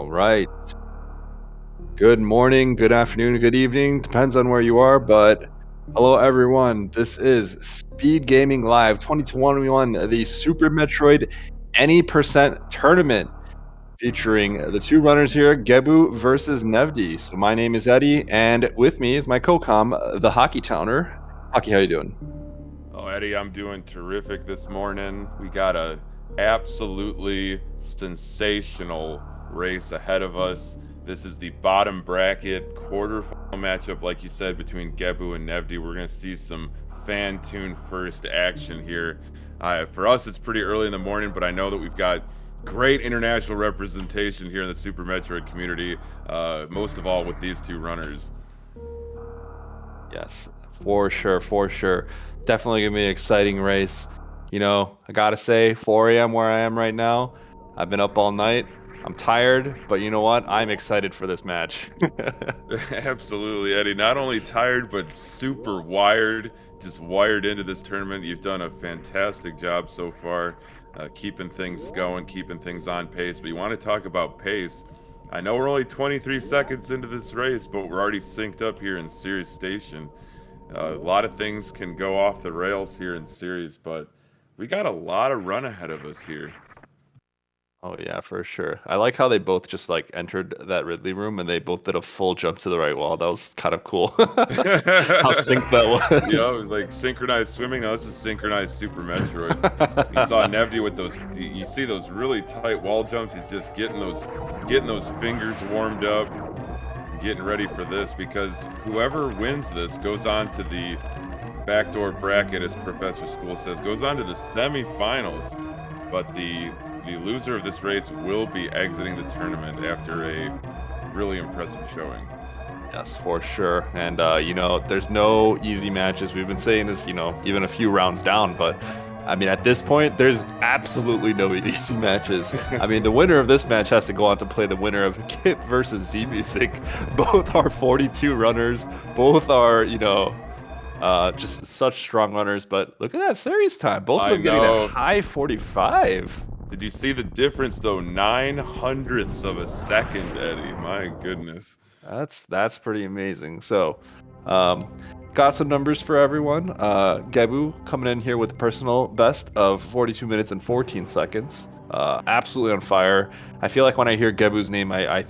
All right. Good morning, good afternoon, good evening. Depends on where you are, but hello everyone. This is Speed Gaming Live 2021, the Super Metroid Any Percent Tournament, featuring the two runners here, Gebbu versus Nevdi. So my name is Eddie, and with me is my co-com, the Hockey Towner. Hockey, how you doing? Oh, Eddie, I'm doing terrific this morning. We got a absolutely sensational race ahead of us. This is the bottom bracket quarterfinal matchup, like you said, between Gebbu and Nevdi. We're going to see some fan-tuned first action here. For us, it's pretty early in the morning, but I know that we've got great international representation here in the Super Metroid community, most of all with these two runners. Yes, for sure, for sure. Definitely gonna be an exciting race. I gotta say, 4 a.m. where I am right now. I've been up all night. I'm tired, but you know what? I'm excited for this match. Absolutely, Eddie. Not only tired, but super wired, just wired into this tournament. You've done a fantastic job so far, keeping things going, keeping things on pace. But you want to talk about pace. I know we're only 23 seconds into this race, but we're already synced up here in Series Station. A lot of things can go off the rails here in Series, but we got a lot of run ahead of us here. Oh yeah, for sure. I like how they both just like entered that Ridley room and they both did a full jump to the right wall. That was kind of cool. How synced that You know, was. like synchronized swimming. Now this is synchronized Super Metroid. You saw Nevdi with those. You see those really tight wall jumps. He's just getting those fingers warmed up, getting ready for this because whoever wins this goes on to the backdoor bracket, as Professor School says, goes on to the semifinals. But the loser of this race will be exiting the tournament after a really impressive showing. Yes, for sure. And there's no easy matches. We've been saying this, even a few rounds down, but I mean, at this point, there's absolutely no easy matches. I mean, the winner of this match has to go on to play the winner of Kip versus Z Music. Both are 42 runners. Both are, just such strong runners. But look at that series time. Both of I them getting that know. high 45. Did you see the difference though? 900ths of a second, Eddie. My goodness. That's pretty amazing. So, um, got some numbers for everyone. Gebbu coming in here with a personal best of 42 minutes and 14 seconds. Absolutely on fire. I feel like when I hear Gebu's name, I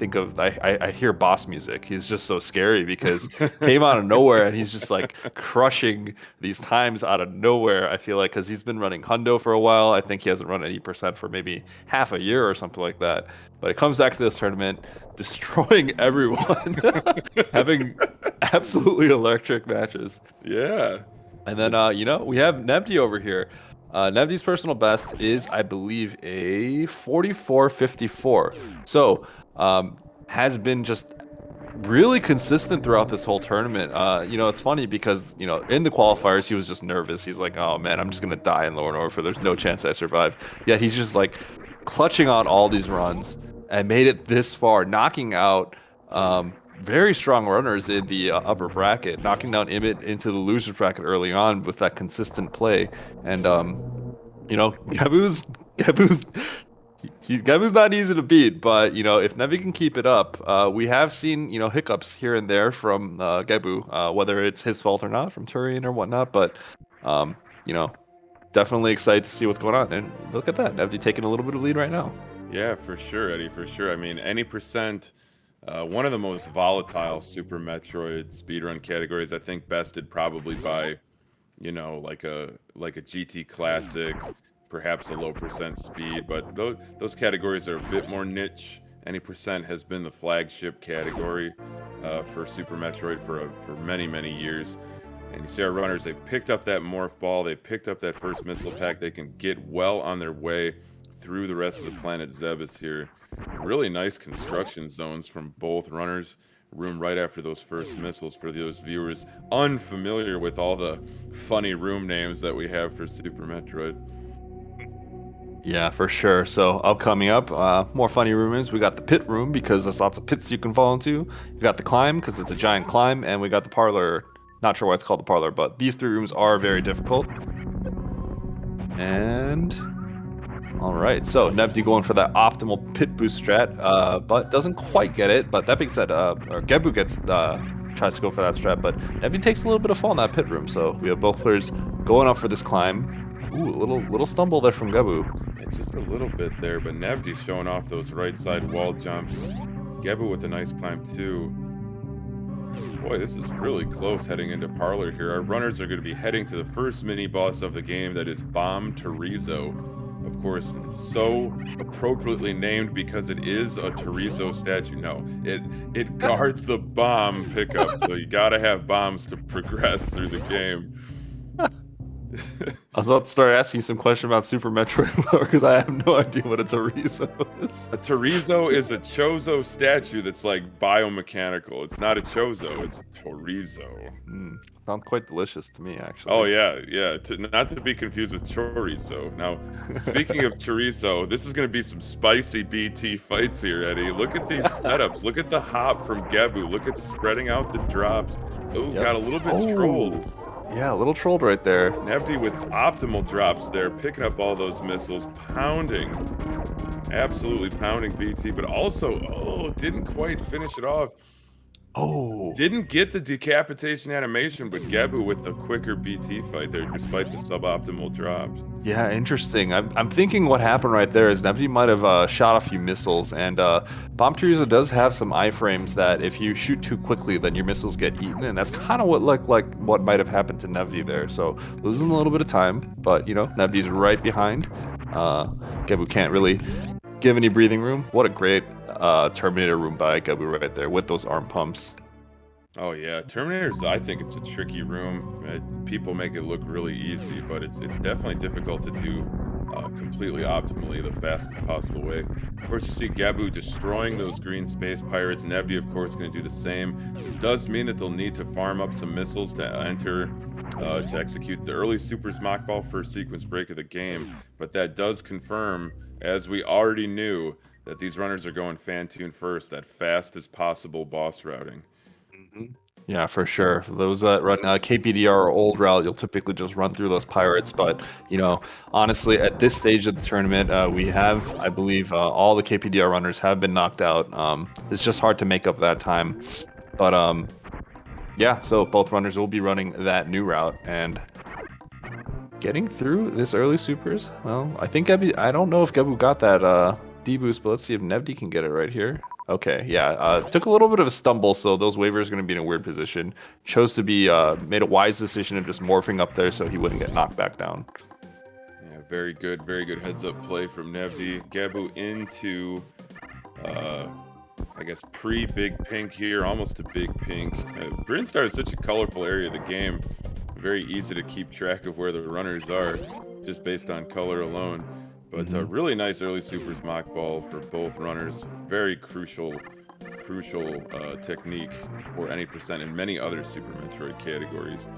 hear boss music. He's just so scary because came out of nowhere and he's just like crushing these times out of nowhere. I feel like because he's been running Hundo for a while. I think he hasn't run 80% for maybe half a year or something like that. But it comes back to this tournament, destroying everyone, having absolutely electric matches. Yeah. And then, we have Nevdi over here. Nevdi's personal best is, I believe, a 44.54. So, has been just really consistent throughout this whole tournament. It's funny because, in the qualifiers, he was just nervous. He's like, oh man, I'm just going to die in lower Norfolk. There's no chance I survive. Yet he's just like clutching out all these runs and made it this far, knocking out very strong runners in the upper bracket, knocking down Emmett into the losers bracket early on with that consistent play. And Gabu's Gabu's not easy to beat, but if Nevi can keep it up, we have seen hiccups here and there from Gebu, whether it's his fault or not, from Turian or whatnot. But um, you know, definitely excited to see what's going on. And look at that, Nevdi taking a little bit of lead right now. Yeah, for sure, Eddie, for sure. I mean, any percent, one of the most volatile Super Metroid speedrun categories, I think bested probably by, like a GT Classic, perhaps a low percent speed, but those categories are a bit more niche. Any percent has been the flagship category for Super Metroid for many, many years. And you see our runners, they've picked up that morph ball, they've picked up that first missile pack, they can get well on their way through the rest of the planet Zebus here. Really nice construction zones from both runners. Room right after those first missiles for those viewers unfamiliar with all the funny room names that we have for Super Metroid. Yeah, for sure. So upcoming up, more funny rooms. We got the pit room because there's lots of pits you can fall into. We got the climb because it's a giant climb, and we got the parlor. Not sure why it's called the parlor, but these three rooms are very difficult. And All right, so Nevdi going for that optimal pit boost strat, but doesn't quite get it. But that being said, or Gebbu tries to go for that strat, but Nevdi takes a little bit of fall in that pit room. So we have both players going up for this climb. Ooh, a little stumble there from Gebbu. Yeah, just a little bit there, but Nevdi showing off those right side wall jumps. Gebbu with a nice climb too. Boy, this is really close heading into Parlor here. Our runners are going to be heading to the first mini-boss of the game, that is Bomb Chorizo. Of course, so appropriately named because it is a chorizo statue. No, it guards the bomb pickup, so you gotta have bombs to progress through the game. I was about to start asking you some question about Super Metroid lore because I have no idea what a chorizo is. A chorizo is a chozo statue that's like biomechanical. It's not a chozo, it's chorizo. Sounds quite delicious to me, actually. Oh yeah. Not to be confused with chorizo. Now, speaking of chorizo, this is going to be some spicy BT fights here, Eddie. Look at these setups. Look at the hop from Gebbu. Look at spreading out the drops. Oh, got a little bit trolled. Yeah, a little trolled right there. Nevdi with optimal drops there, picking up all those missiles, pounding. Absolutely pounding BT, but also, didn't quite finish it off. Didn't get the decapitation animation, but Gebbu with the quicker BT fight there, despite the suboptimal drops. Yeah, interesting. I'm thinking what happened right there is Nevdi might have shot a few missiles, and Bomb Chorizo does have some iframes that if you shoot too quickly, then your missiles get eaten, and that's kind of what like what might have happened to Nevdi there. So losing a little bit of time, but you know, Nevdi's right behind. Gebbu can't really give any breathing room. What a great Terminator room by Gebbu right there with those arm pumps. Oh yeah, Terminators, I think it's a tricky room. People make it look really easy, but it's definitely difficult to do completely optimally the fastest possible way. Of course, you see Gebbu destroying those green space pirates. Nevdi, of course, going to do the same. This does mean that they'll need to farm up some missiles to enter to execute the early Super's Mach Ball first sequence break of the game, but that does confirm, as we already knew, that these runners are going fan-tune first, that fast as possible boss routing. Yeah, for sure. For those that run KPDR or old route, you'll typically just run through those pirates. But, you know, honestly, at this stage of the tournament, we have, I believe, all the KPDR runners have been knocked out. It's just hard to make up that time. But, yeah, so both runners will be running that new route. And getting through this early supers, well, I think I don't know if Gebbu got that D-boost, but let's see if Nevdi can get it right here. Okay, yeah, took a little bit of a stumble, so those waivers are going to be in a weird position. Chose to be, made a wise decision of just morphing up there so he wouldn't get knocked back down. Yeah, very good heads-up play from Nevdi. Gebbu into, I guess, pre-Big Pink here, almost a Big Pink. Brinstar is such a colorful area of the game. Very easy to keep track of where the runners are, just based on color alone. But really nice early Super's Mach Ball for both runners. Very crucial technique for any percent in many other Super Metroid categories.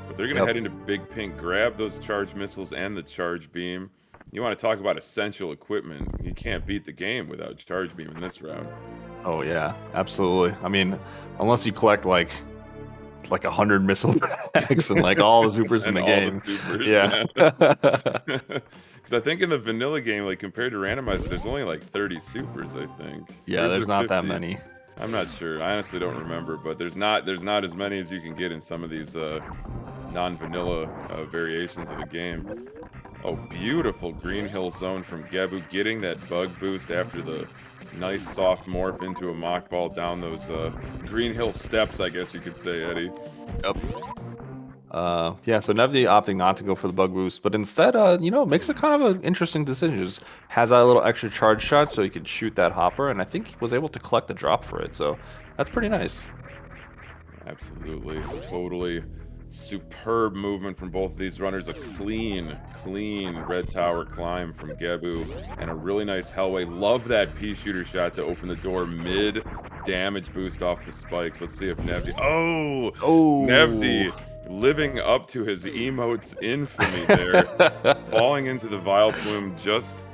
But they're going to head into Big Pink, grab those charge missiles and the charge beam. You want to talk about essential equipment. You can't beat the game without charge beam in this round. Oh, yeah, absolutely. I mean, unless you collect like 100 missile packs and like all the supers in the game. Yeah. Because I think in the vanilla game, like compared to randomizer, there's only like 30 supers, I think. Yeah, there's not that many. I'm not sure. I honestly don't remember, but there's not as many as you can get in some of these non-vanilla variations of the game. Oh, beautiful Green Hill zone from Gebbu, getting that bug boost after the nice soft morph into a Mach Ball down those Green Hill steps, I guess you could say, Eddie. Yep. Yeah, so Nevdi opting not to go for the bug boost, but instead, you know, makes a kind of an interesting decision. Just has that little extra charge shot so he can shoot that hopper, and I think he was able to collect the drop for it, so that's pretty nice. Absolutely. Totally superb movement from both of these runners. A clean red tower climb from Gebbu, and a really nice Hellway. Love that pea shooter shot to open the door mid damage boost off the spikes. Let's see if Nevdi... Oh! Nevdi living up to his emotes infamy there. Falling into the Vile Plume just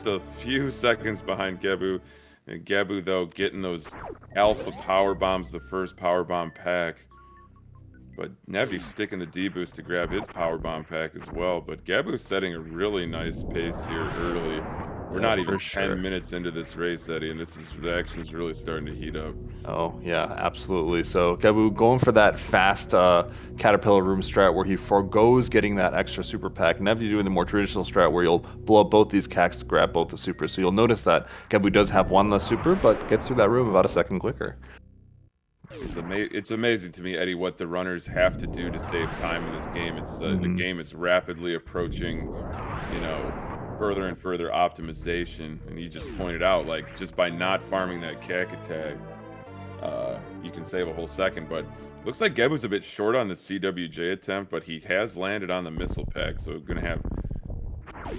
a few seconds behind Gebbu. And Gebbu, though, getting those alpha power bombs, the first power bomb pack. But Nevdi's sticking the D-boost to grab his power bomb pack as well. But Gebbu's setting a really nice pace here early. We're Yeah, not even for 10 sure. minutes into this race, Eddie, and the action is really starting to heat up. Oh, yeah, absolutely. So Gebbu going for that fast Caterpillar room strat where he forgoes getting that extra super pack. Nevdi doing the more traditional strat where you'll blow up both these cacks to grab both the supers. So you'll notice that Gebbu does have one less super, but gets through that room about a second quicker. It's amazing to me, Eddie, what the runners have to do to save time in this game. It's the game is rapidly approaching, further and further optimization. And you just pointed out, like, just by not farming that cack attack, you can save a whole second. But looks like Gebbu's a bit short on the CWJ attempt, but he has landed on the missile pack, so gonna have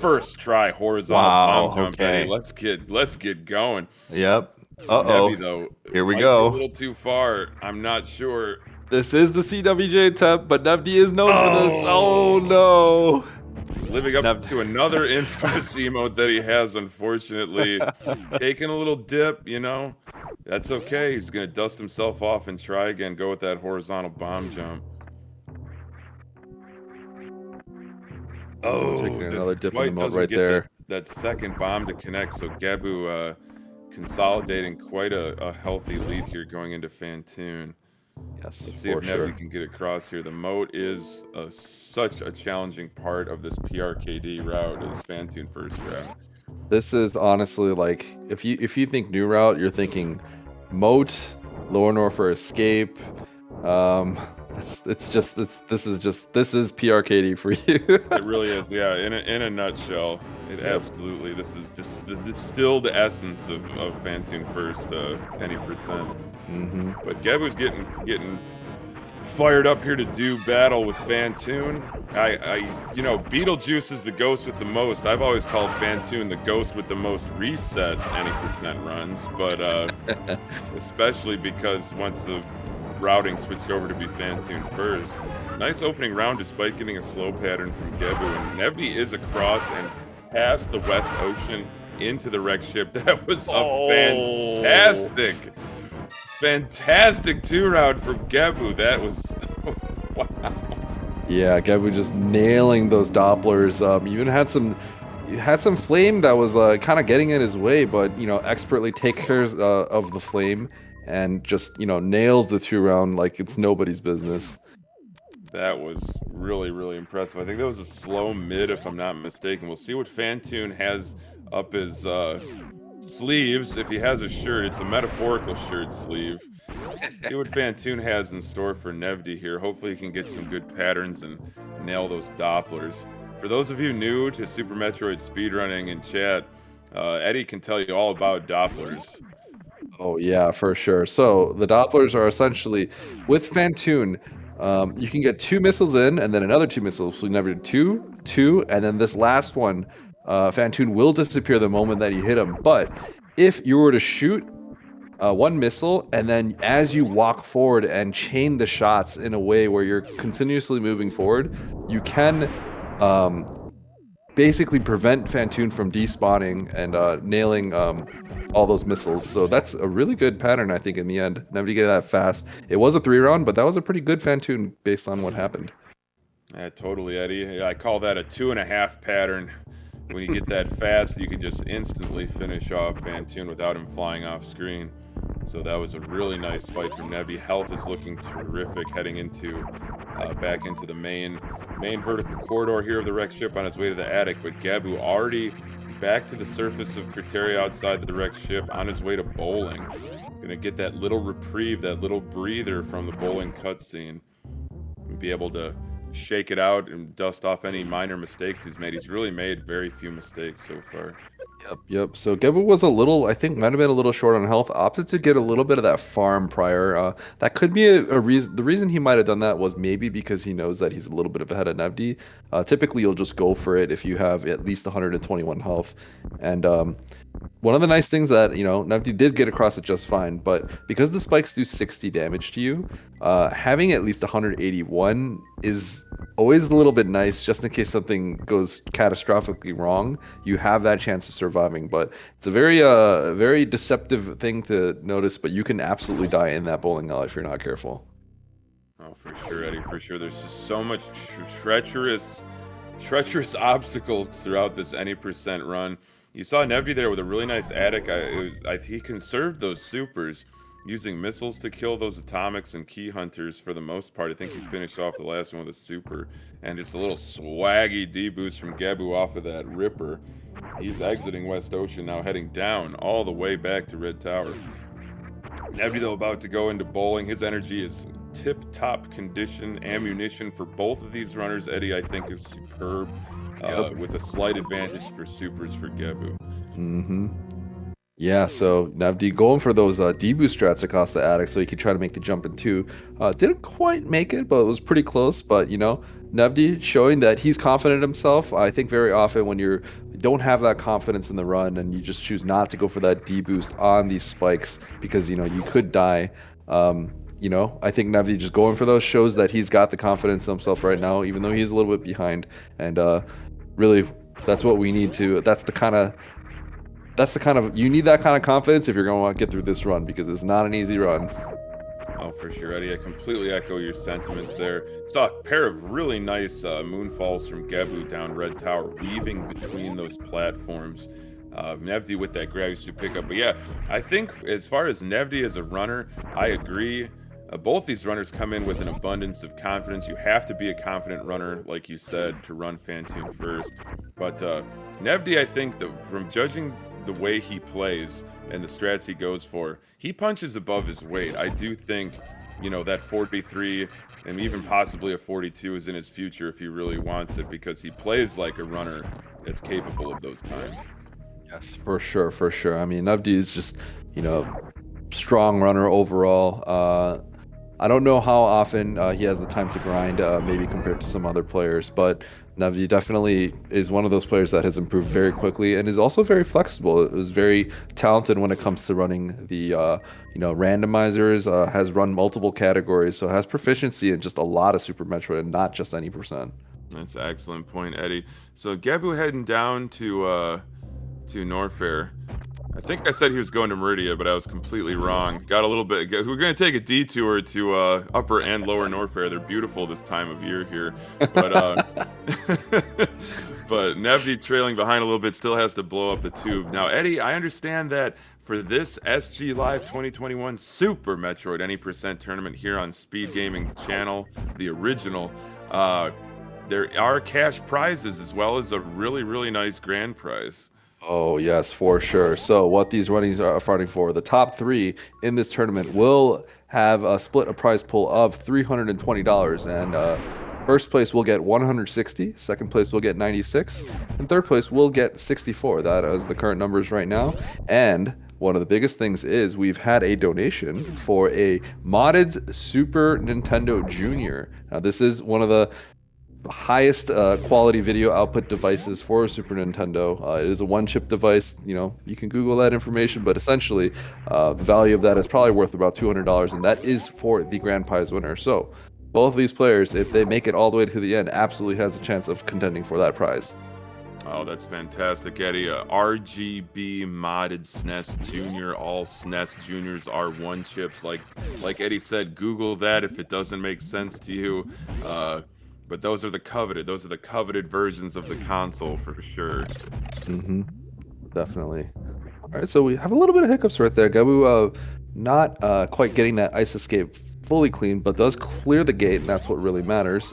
first try horizontal bomb jump, Eddie. Let's get going. Yep. Nevdi, though, here we might go. be a little too far. I'm not sure. This is the CWJ attempt, but Nevdi is known for this. Oh no! Living up to another infamous emote that he has, unfortunately. Taking a little dip, That's okay. He's going to dust himself off and try again. Go with that horizontal bomb jump. Oh, taking another dip in the mode doesn't right get there. That second bomb to connect. So Gebbu consolidating quite a healthy lead here going into Fantoon. Yes, let's see if Nevdi can get across here. The moat is such a challenging part of this PRKD route, this Fantoon first route. This is honestly like if you think new route, you're thinking moat, lower Norfolk escape. This is PRKD for you. It really is, yeah. In a nutshell, absolutely. This is just the distilled essence of Fantoon first, any percent. But Gebbu's getting fired up here to do battle with Fantoon. Beetlejuice is the ghost with the most. I've always called Fantoon the ghost with the most reset any percent runs, but especially because once the routing switched over to be Fantoon first. Nice opening round despite getting a slow pattern from Gebbu, and Nevdi is across and past the West Ocean into the wreck ship. That was a fantastic two-round from Gebbu. That was wow. Yeah, Gebbu just nailing those Dopplers. Even had some flame that was kind of getting in his way, but expertly take care of the flame and just nails the two-round like it's nobody's business. That was really, really impressive. I think that was a slow mid, if I'm not mistaken. We'll see what Fantoon has up his sleeves. If he has a shirt, it's a metaphorical shirt sleeve. See what Fantoon has in store for Nevdi here. Hopefully he can get some good patterns and nail those Dopplers. For those of you new to Super Metroid speedrunning in chat, Eddie can tell you all about Dopplers. Oh yeah, for sure. So the Dopplers are essentially, with Fantoon, you can get 2 missiles in and then another 2 missiles. So you never do 2, and then this last one, Fantoon will disappear the moment that you hit him. But if you were to shoot 1 missile, and then as you walk forward and chain the shots in a way where you're continuously moving forward, you can basically prevent Fantoon from despawning and nailing all those missiles. So that's a really good pattern, I think, in the end. Never to get that fast. It was a 3-round, but that was a pretty good Fantoon based on what happened. Yeah, totally, Eddie. I call that a 2.5 pattern. When you get that fast, you can just instantly finish off Fantoon without him flying off screen. So that was a really nice fight from Nevdi. Health is looking terrific heading into back into the main vertical corridor here of the wreck ship on its way to the attic. But Gebbu already back to the surface of Criteria outside the wrecked ship on his way to bowling. Gonna get that little reprieve, that little breather from the bowling cutscene. Be able to shake it out and dust off any minor mistakes he's made. He's really made very few mistakes so far. Yep. So Gebbu was a little, I think, might have been a little short on health. Opted to get a little bit of that farm prior. That could be a reason. The reason he might have done that was maybe because he knows that he's a little bit ahead of Nevdi. Typically, you'll just go for it if you have at least 121 health. And one of the nice things that, Nevdi did get across it just fine, but because the spikes do 60 damage to you, having at least 181 is always a little bit nice, just in case something goes catastrophically wrong. You have that chance of surviving, but it's a very deceptive thing to notice, but you can absolutely die in that bowling alley if you're not careful. Oh, for sure, Eddie, for sure. There's just so much treacherous obstacles throughout this any percent run. You saw Nevdi there with a really nice attic. He conserved those supers using missiles to kill those atomics and key hunters for the most part. I think he finished off the last one with a super and just a little swaggy D-boost from Gebbu off of that Ripper. He's exiting West Ocean now, heading down all the way back to Red Tower. Nevdi, though, about to go into bowling. His energy is tip-top condition. Ammunition for both of these runners, Eddie, I think, is superb, with a slight advantage for supers for Gebbu. Yeah, so Nevdi going for those D-boost strats across the attic so he could try to make the jump in two. Didn't quite make it, but it was pretty close. But, you know, Nevdi showing that he's confident in himself. I think very often when you don't have that confidence in the run and you just choose not to go for that D-boost on these spikes because, you know, you could die. You know, I think Nevdi just going for those shows that he's got the confidence in himself right now, even though he's a little bit behind. And really, that's what we need to. That's the kind of you need that kind of confidence if you're going to want to get through this run, because it's not an easy run. Oh, for sure, Eddie. I completely echo your sentiments there. Saw a pair of really nice moonfalls from Gebbu down Red Tower, weaving between those platforms. Nevdi with that grab used to pick up. But yeah, I think as far as Nevdi as a runner, I agree. Both these runners come in with an abundance of confidence. You have to be a confident runner, like you said, to run Phantom first. But Nevdi, I think that from judging the way he plays and the strats he goes for, he punches above his weight. I do think, you know, that 43 and even possibly a 42 is in his future if he really wants it, because he plays like a runner that's capable of those times. Yes, for sure, for sure. I mean, Nevdi is just, you know, strong runner overall. I don't know how often he has the time to grind, maybe compared to some other players, but Nevdi definitely is one of those players that has improved very quickly and is also very flexible. It was very talented when it comes to running the, you know, randomizers, has run multiple categories, so has proficiency in just a lot of Super Metroid and not just any percent. That's an excellent point, Eddie. So Gebbu heading down to Norfair. I think I said he was going to Meridia, but I was completely wrong. Got a little bit. We're going to take a detour to Upper and Lower Norfair. They're beautiful this time of year here, but but Nevdi trailing behind a little bit, still has to blow up the tube. Now, Eddie, I understand that for this SG Live 2021 Super Metroid Any Percent tournament here on SpeedGaming channel, the original, there are cash prizes as well as a really, really nice grand prize. Oh, yes, for sure. So what these runnings are fighting for, the top three in this tournament will have split a prize pool of $320. And first place will get 160, second place will get 96, and third place will get 64. That is the current numbers right now. And one of the biggest things is we've had a donation for a modded Super Nintendo Junior. Now, this is one of the highest quality video output devices for Super Nintendo. It is a one-chip device. You know, you can Google that information, but essentially, the value of that is probably worth about $200, and that is for the grand prize winner. So, both of these players, if they make it all the way to the end, absolutely has a chance of contending for that prize. Oh, that's fantastic, Eddie. RGB modded SNES Junior. All SNES Juniors are one chips. Like Eddie said, Google that if it doesn't make sense to you. But those are the coveted versions of the console for sure. Definitely. All right, so we have a little bit of hiccups right there. Gebbu not quite getting that ice escape fully clean, but does clear the gate, and that's what really matters.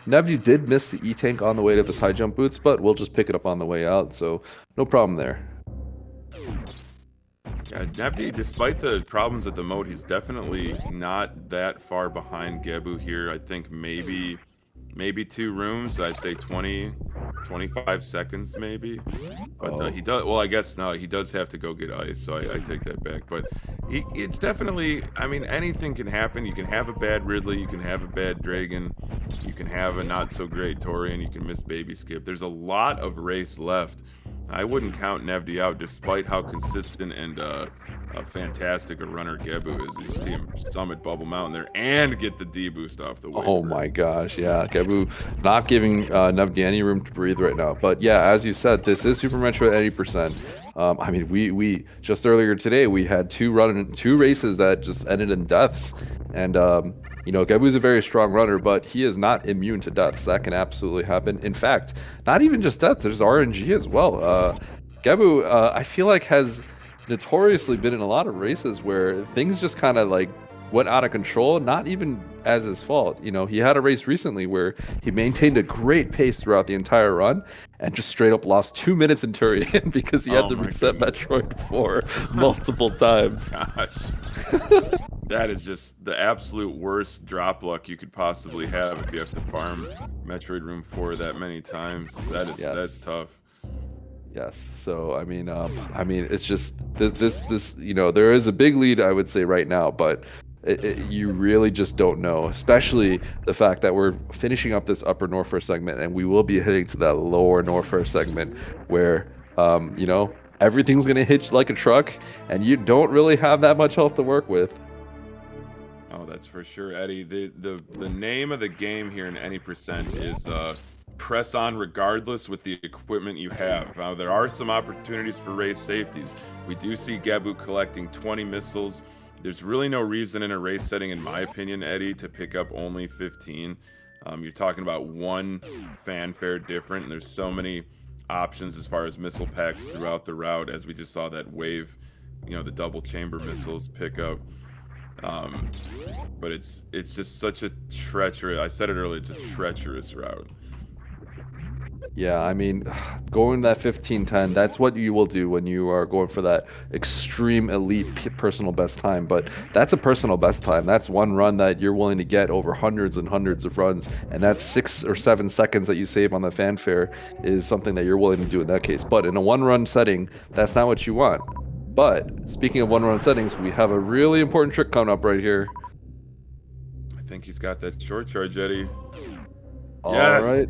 Nevdi did miss the E-Tank on the way to this high jump boots, but we'll just pick it up on the way out, so no problem there. Yeah, Nevdi, despite the problems at the moat, he's definitely not that far behind Gebbu here. I think maybe 2 rooms. I'd say 25 seconds maybe. But he does, well, I guess no, he does have to go get ice, so I take that back. But it's definitely, I mean, anything can happen. You can have a bad Ridley, you can have a bad Dragon, you can have a not so great Tori, and you can miss Baby Skip. There's a lot of race left. I wouldn't count Nevdi out, despite how consistent and fantastic a runner Gebbu is. You see him summit Bubble Mountain there and get the D boost off the way. Oh my gosh, yeah, Gebbu not giving Nevdi any room to breathe right now. But yeah, as you said, this is Super Metroid 80%. I mean, we just earlier today we had two races that just ended in deaths, and You know, Gebbu's a very strong runner, but he is not immune to deaths. That can absolutely happen. In fact, not even just death, there's RNG as well. Gebbu, I feel like, has notoriously been in a lot of races where things just kind of like went out of control, not even as his fault. You know, he had a race recently where he maintained a great pace throughout the entire run and just straight up lost 2 minutes in Turian because he had Oh to my reset goodness. Metroid 4 multiple times. Gosh. That is just the absolute worst drop luck you could possibly have if you have to farm Metroid Room 4 that many times. That's Yes. tough. Yes. So I mean, it's just this. You know, there is a big lead, I would say, right now, but you really just don't know, especially the fact that we're finishing up this upper Norfair segment, and we will be heading to that lower Norfair segment, where you know, everything's gonna hitch like a truck, and you don't really have that much health to work with. Oh, that's for sure, Eddie. The name of the game here in any percent is press on regardless with the equipment you have. There are some opportunities for race safeties. We do see Gebbu collecting 20 missiles. There's really no reason in a race setting, in my opinion, Eddie, to pick up only 15. You're talking about one fanfare different, and there's so many options as far as missile packs throughout the route, as we just saw that wave, you know, the double chamber missiles pick up. But it's just such a treacherous, I said it earlier, it's a treacherous route. Yeah, I mean, going that 15-10, that's what you will do when you are going for that extreme elite personal best time. But that's a personal best time. That's one run that you're willing to get over hundreds and hundreds of runs. And that's 6 or 7 seconds that you save on the fanfare is something that you're willing to do in that case. But in a one-run setting, that's not what you want. But speaking of one-run settings, we have a really important trick coming up right here. I think he's got that short charge, Eddie. All Yes! right.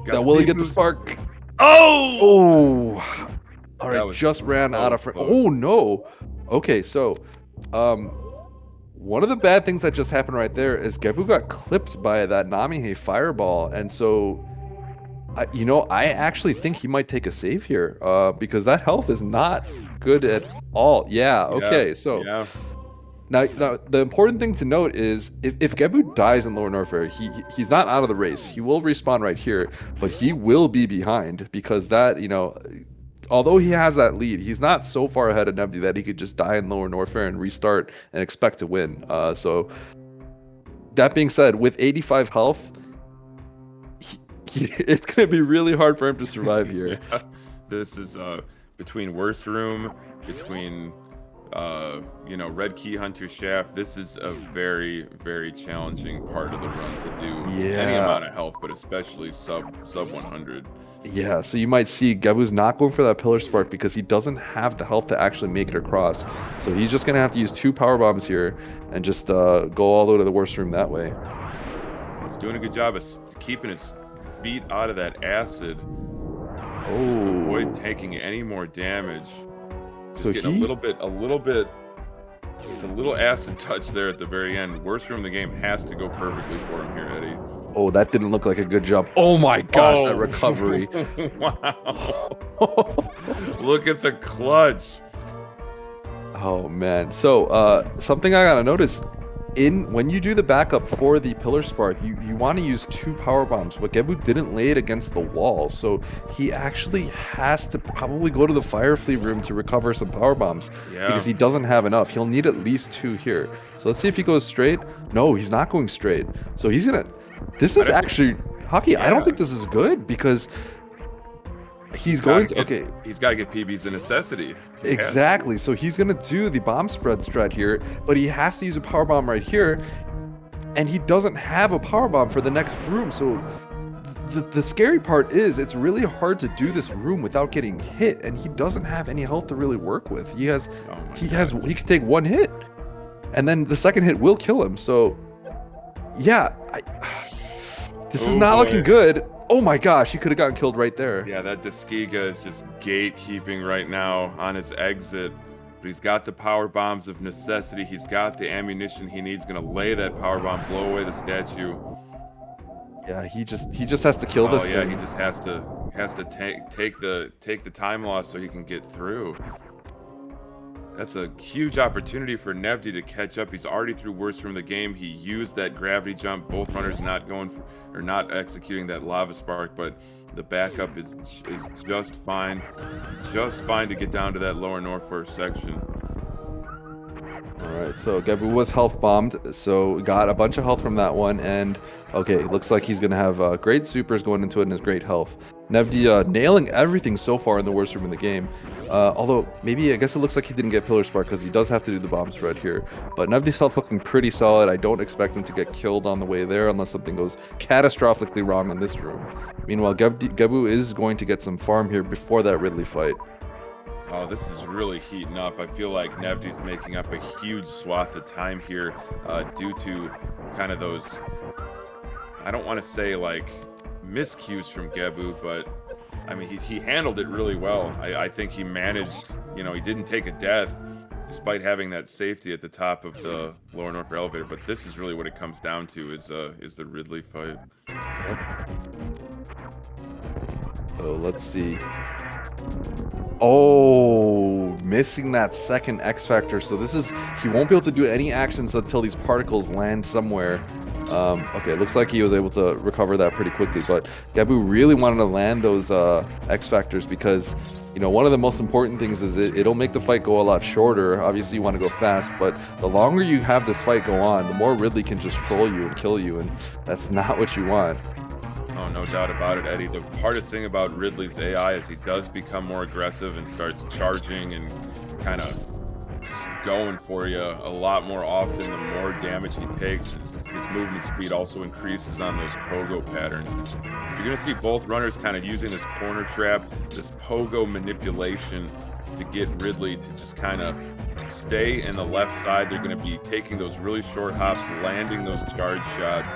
Got Now will he speed get the boost. spark? Oh! Oh! All That right, was just ran so out of. close. Oh no! Okay, so, one of the bad things that just happened right there is Gebbu got clipped by that Namihe fireball, and so, you know, I actually think he might take a save here, because that health is not good at all. Yeah. Okay. So. Yeah. Now, the important thing to note is if Gebbu dies in Lower Norfair, he's not out of the race. He will respawn right here, but he will be behind because that, you know, although he has that lead, he's not so far ahead of Nevdi that he could just die in Lower Norfair and restart and expect to win. So that being said, with 85 health, it's going to be really hard for him to survive here. Yeah. This is between Worst Room, between you know, Red Key Hunter Shaft. This is a very, very challenging part of the run to do. Yeah. Any amount of health, but especially sub 100. Yeah, so you might see Gebbu's not going for that Pillar Spark because he doesn't have the health to actually make it across. So he's just going to have to use 2 power bombs here and just go all the way to the Worst Room that way. He's doing a good job of keeping his feet out of that acid. Oh. Just to avoid taking any more damage. Just So getting a little bit, just a little acid touch there at the very end. Worst room in the game has to go perfectly for him here, Eddie. Oh, that didn't look like a good jump. Oh my gosh, that recovery. Wow. Look at the clutch. Oh man. So something I gotta notice, when you do the backup for the Pillar Spark, you want to use 2 power bombs, but Gebbu didn't lay it against the wall, so he actually has to probably go to the Fire Fleet room to recover some power bombs because he doesn't have enough. He'll need at least 2 here. So let's see if he goes straight. No, he's not going straight. So he's gonna. This is actually Hockey. I don't think this is good because he's going to. Okay, he's got to get PBs a necessity. Exactly. So he's going to do the bomb spread strat here, but he has to use a power bomb right here, and he doesn't have a power bomb for the next room. So the scary part is it's really hard to do this room without getting hit, and he doesn't have any health to really work with. He can take 1 hit, and then the second hit will kill him. So yeah, this is not looking good. Oh my gosh, he could have gotten killed right there. Yeah, that Deskiga is just gatekeeping right now on his exit. But he's got the power bombs of necessity. He's got the ammunition he needs. Gonna lay that power bomb, blow away the statue. Yeah, he just has to kill this thing. He just has to take the time loss so he can get through. That's a huge opportunity for Nevdi to catch up. He's already through worst from the game. He used that gravity jump. Both runners not going for, or not executing that lava spark, but the backup is just fine to get down to that lower north first section. Alright, so Gebbu was health bombed, so got a bunch of health from that one, and okay, looks like he's gonna have great supers going into it and his great health. Nevdi nailing everything so far in the worst room in the game. Although, maybe, I guess it looks like he didn't get Pillar Spark because he does have to do the bomb spread here. But Nevdi's health looking pretty solid. I don't expect him to get killed on the way there unless something goes catastrophically wrong in this room. Meanwhile, Gebbu is going to get some farm here before that Ridley fight. Oh, this is really heating up. I feel like Nevdi's making up a huge swath of time here due to kind of those, I don't want to say like miscues from Gebbu, but I mean, he handled it really well. I think he managed, you know, he didn't take a death despite having that safety at the top of the lower north elevator, but this is really what it comes down to is the Ridley fight. Yep. So let's see. Oh, missing that second X Factor. So this is, he won't be able to do any actions until these particles land somewhere. Okay, looks like he was able to recover that pretty quickly, but Gebbu really wanted to land those X Factors because, you know, one of the most important things is it'll make the fight go a lot shorter. Obviously, you want to go fast, but the longer you have this fight go on, the more Ridley can just troll you and kill you, and that's not what you want. Oh, no doubt about it, Eddie. The hardest thing about Ridley's AI is he does become more aggressive and starts charging and kind of just going for you a lot more often the more damage he takes. His movement speed also increases on those pogo patterns. You're going to see both runners kind of using this corner trap, this pogo manipulation to get Ridley to just kind of stay in the left side. They're going to be taking those really short hops, landing those charge shots.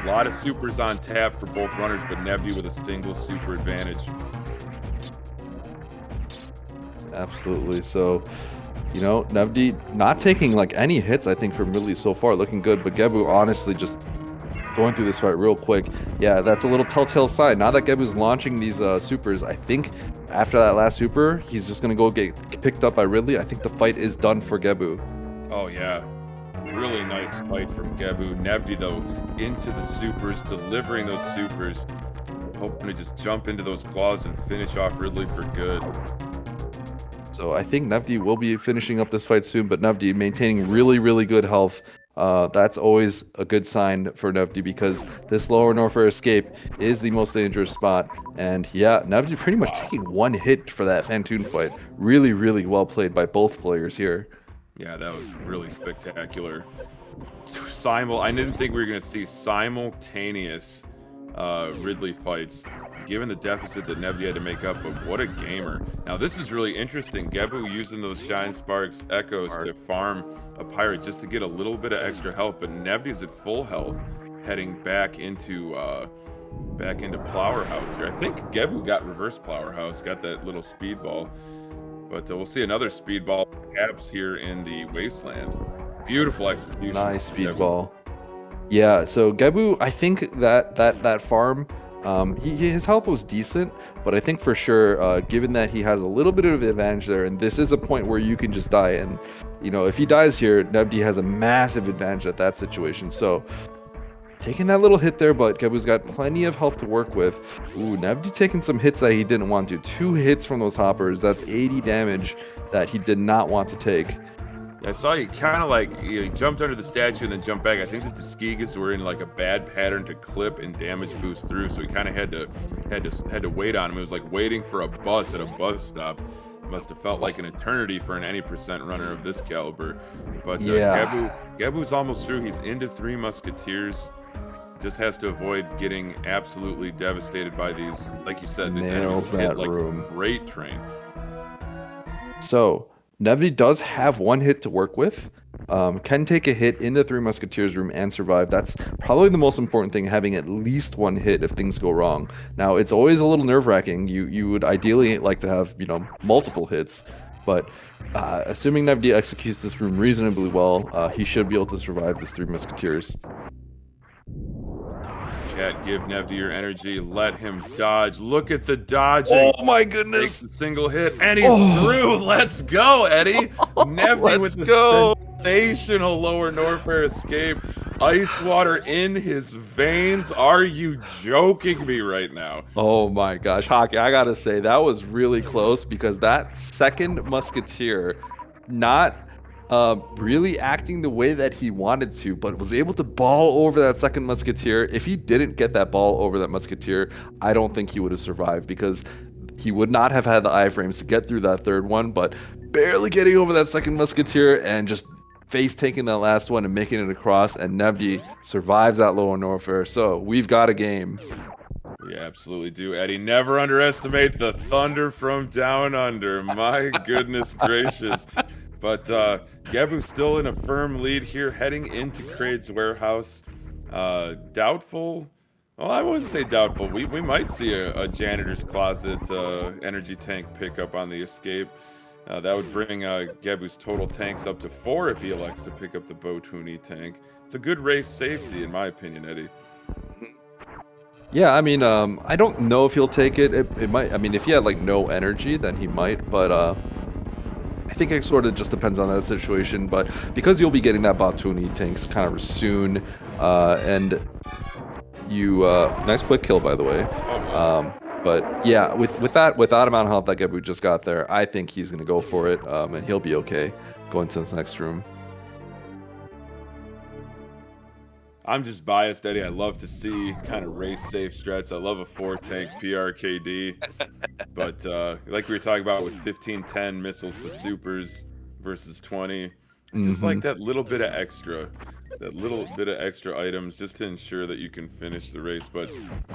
A lot of supers on tap for both runners, but Nevdi with a single super advantage. Absolutely. So, you know, Nevdi not taking like any hits, I think, from Ridley so far, looking good, but Gebbu honestly just going through this fight real quick. Yeah, that's a little telltale sign. Now that Gebbu's launching these supers, I think after that last super, he's just going to go get picked up by Ridley. I think the fight is done for Gebbu. Oh, yeah. Really nice fight from Gebbu. Nevdi, though, into the supers, delivering those supers, hoping to just jump into those claws and finish off Ridley for good. So I think Nevdi will be finishing up this fight soon, but Nevdi maintaining really, really good health. That's always a good sign for Nevdi because this lower north air escape is the most dangerous spot. And yeah, Nevdi pretty much taking one hit for that Fantoon fight. Really, really well played by both players here. Yeah, that was really spectacular. I didn't think we were going to see simultaneous Ridley fights, given the deficit that Nevdi had to make up, but what a gamer. Now, this is really interesting. Gebbu using those Shine Sparks Echoes to farm a Pirate just to get a little bit of extra health, but Nevdi's at full health, heading back into Plower House here. I think Gebbu got reverse Plower House, got that little speedball. But we'll see another speedball perhaps here in the Wasteland. Beautiful execution. Nice speedball. Yeah, so Gebbu, I think that farm, his health was decent, but I think for sure, given that he has a little bit of advantage there, and this is a point where you can just die, and, you know, if he dies here, Nevdi has a massive advantage at that situation, so taking that little hit there, but Gebbu's got plenty of health to work with. Ooh, Nevdi taking some hits that he didn't want to. 2 hits from those hoppers. That's 80 damage that he did not want to take. Yeah, I saw you kind of like, he jumped under the statue and then jumped back. I think that the Skigas were in like a bad pattern to clip and damage boost through, so he kind of had to wait on him. It was like waiting for a bus at a bus stop. Must have felt like an eternity for an any percent runner of this caliber. But yeah, Gebbu's almost through. He's into 3 Musketeers. Just has to avoid getting absolutely devastated by these, like you said, these enemies hit like a freight train. So Nevdi does have 1 hit to work with. Can take a hit in the 3 Musketeers room and survive. That's probably the most important thing, having at least 1 hit if things go wrong. Now, it's always a little nerve-wracking. You would ideally like to have, you know, multiple hits, but assuming Nevdi executes this room reasonably well, he should be able to survive this 3 Musketeers. Chat, give Nevdi your energy. Let him dodge. Look at the dodging. Oh my Takes goodness! a single hit, and he's through. Let's go, Eddie. Nevdi with the sensational lower Norfair escape. Ice water in his veins. Are you joking me right now? Oh my gosh, Hockey, I gotta say, that was really close because that second Musketeer, not really acting the way that he wanted to, but was able to ball over that second Musketeer. If he didn't get that ball over that Musketeer, I don't think he would have survived because he would not have had the iframes to get through that third one, but barely getting over that second Musketeer and just face taking that last one and making it across, and Nevdi survives that lower Norfair. So we've got a game. We absolutely do, Eddie. Never underestimate the thunder from down under. My goodness gracious. But Gebbu's still in a firm lead here, heading into Kraid's warehouse. Doubtful. Well, I wouldn't say doubtful. We might see a janitor's closet energy tank pickup on the escape. That would bring Gebbu's total tanks up to 4 if he elects to pick up the Botuni tank. It's a good race safety, in my opinion, Eddie. Yeah, I mean, I don't know if he'll take it. It might. I mean, if he had like no energy, then he might. But I think it sort of just depends on that situation. But because you'll be getting that Botuni tanks kind of soon, and you nice quick kill by the way. But yeah, with that amount of health that Gebbu just got there, I think he's gonna go for it, and he'll be okay going to this next room. I'm just biased, Eddie. I love to see kind of race-safe strats. I love a 4-tank PRKD. But like we were talking about with 15-10 missiles to supers versus 20, just like that little bit of extra items just to ensure that you can finish the race. But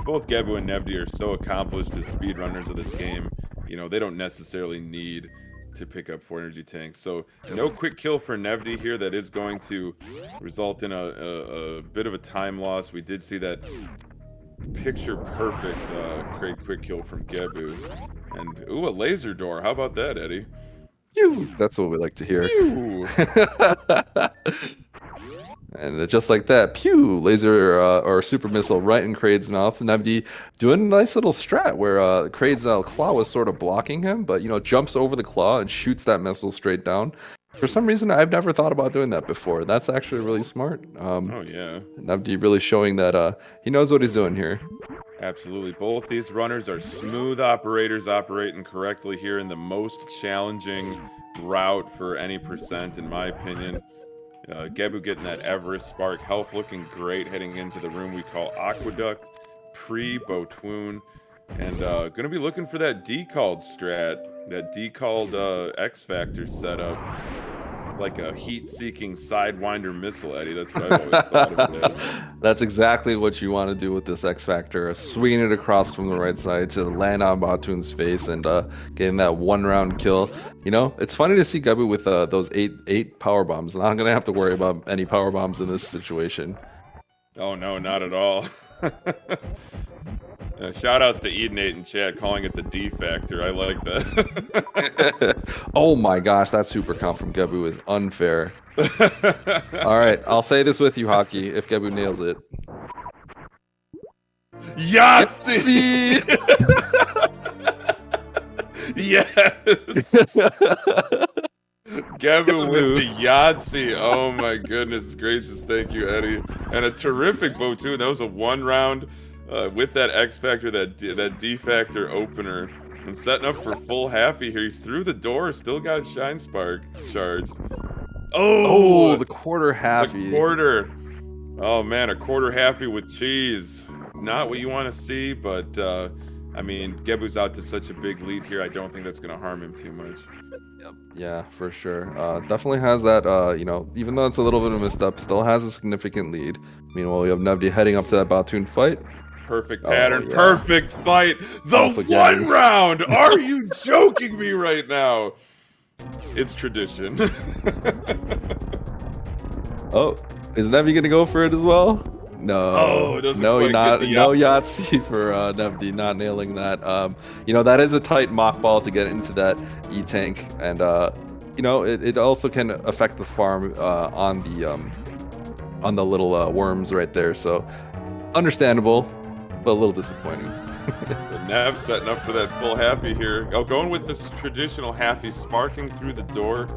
both Gebbu and Nevdi are so accomplished as speedrunners of this game. You know, they don't necessarily need to pick up 4 energy tanks. So no quick kill for Nevdi here. That is going to result in a bit of a time loss. We did see that picture perfect Kraid quick kill from Gebbu. And ooh, a laser door. How about that, Eddie? Pew! That's what we like to hear. And just like that, pew, laser or super missile right in Kraid's mouth. Nevdi doing a nice little strat where Kraid's claw was sort of blocking him, but you know, jumps over the claw and shoots that missile straight down. For some reason, I've never thought about doing that before. That's actually really smart. Oh yeah, Nevdi really showing that he knows what he's doing here. Absolutely. Both these runners are smooth operators, operating correctly here in the most challenging route for any percent, in my opinion. Gebbu getting that Everest Spark. Health looking great heading into the room we call Aqueduct, pre-Botwoon. And going to be looking for that decalled strat, that decalled X-Factor setup. Like a heat-seeking Sidewinder missile, Eddie. That's what I've always thought of it as. That's exactly what you want to do with this X-Factor. Swinging it across from the right side to land on Botwoon's face and getting that one-round kill. You know, it's funny to see Gebbu with those eight power bombs. I'm not going to have to worry about any power bombs in this situation. Oh, no, not at all. Shout outs to Edenate in chat calling it the D factor. I like that. Oh my gosh, that super comp from Gebbu is unfair. Alright, I'll say this with you, Hockey, if Gebbu nails it. Yahtzee! Yes! Gebbu with the Yahtzee. Oh my goodness gracious. Thank you, Eddie. And a terrific Botwoon. That was a 1-round with that X Factor, that D Factor opener. And setting up for full halfy here. He's through the door. Still got Shine Spark charged. Oh, the quarter halfy. The quarter. Oh man, a quarter halfy with cheese. Not what you want to see, but I mean, Gebbu's out to such a big lead here. I don't think that's going to harm him too much. Yeah, for sure. Definitely has that, you know, even though it's a little bit of a misstep, still has a significant lead. Meanwhile, we have Nevdi heading up to that Botwoon fight. Perfect pattern, perfect fight. The 1 round! Are you joking me right now? It's tradition. Oh, is Nevdi going to go for it as well? No, no Yahtzee for Nevdi, not nailing that. You know, that is a tight mock ball to get into that E-tank, and you know, it also can affect the farm on the little worms right there. So, Understandable, but a little disappointing. But Nev setting up for that full halfie here. Oh, going with this traditional halfie, sparking through the door.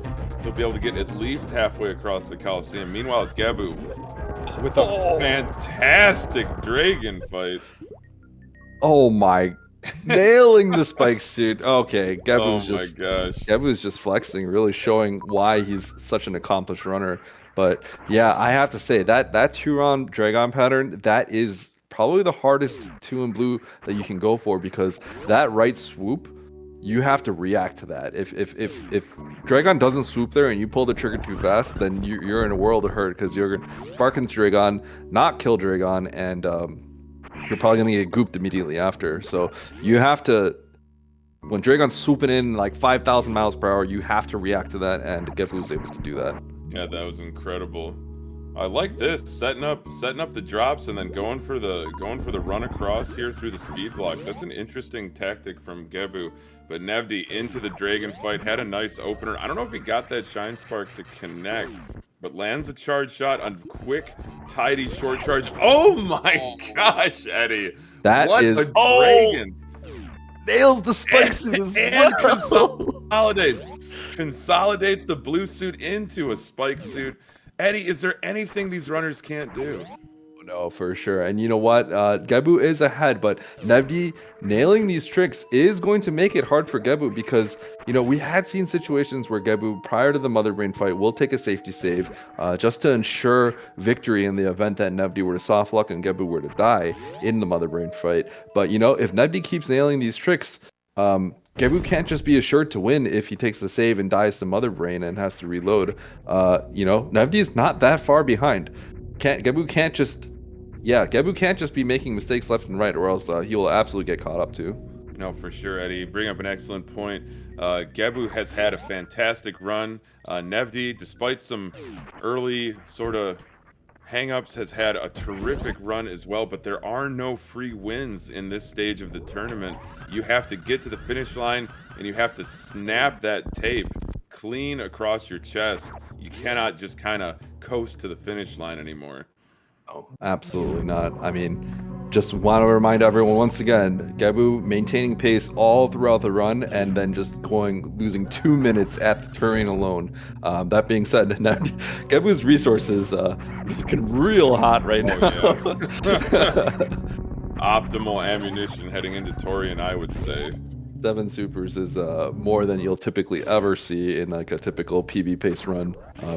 He'll be able to get at least halfway across the Coliseum. Meanwhile, Gebbu with a fantastic dragon fight. Oh my, nailing the spike suit. Okay, Oh my gosh. Gebbu's just flexing, really showing why he's such an accomplished runner. But yeah, I have to say that 2-round Dragon pattern, that is probably the hardest 2 in blue that you can go for, because that right swoop, you have to react to that. If Dragon doesn't swoop there and you pull the trigger too fast, then you're in a world of hurt, because you're gonna spark into Dragon, not kill Dragon, and you're probably gonna get gooped immediately after. So you have to, when Dragon's swooping in like 5,000 miles per hour, you have to react to that, and Gebbu was able to do that. Yeah, that was incredible. I like this, setting up the drops and then going for the run across here through the speed blocks. That's an interesting tactic from Gebbu. But Nevdi into the dragon fight, had a nice opener. I don't know if he got that shine spark to connect, but lands a charge shot on quick, tidy short charge. Oh my gosh, Eddie! What a dragon! Nails the spike suit as well. Consolidates the blue suit into a spike suit. Eddie, is there anything these runners can't do? No, for sure. And you know what? Gebbu is ahead, but Nevdi nailing these tricks is going to make it hard for Gebbu, because, you know, we had seen situations where Gebbu, prior to the Mother Brain fight, will take a safety save just to ensure victory in the event that Nevdi were to soft luck and Gebbu were to die in the Mother Brain fight. But, you know, if Nevdi keeps nailing these tricks, Gebbu can't just be assured to win if he takes the save and dies to Mother Brain and has to reload. You know, Nevdi is not that far behind. Gebbu can't just be making mistakes left and right, or else he will absolutely get caught up too. No, for sure, Eddie. Bring up an excellent point. Gebbu has had a fantastic run. Nevdi, despite some early sort of hang-ups, has had a terrific run as well, but there are no free wins in this stage of the tournament. You have to get to the finish line, and you have to snap that tape clean across your chest. You cannot just kind of coast to the finish line anymore. Oh, absolutely not. I mean, just want to remind everyone once again, Gebbu maintaining pace all throughout the run, and then just losing 2 minutes at the Turian alone. That being said, Gebbu's resources looking real hot right now. Yeah. Optimal ammunition heading into Torian, I would say. 7 supers is more than you'll typically ever see in like a typical PB pace run.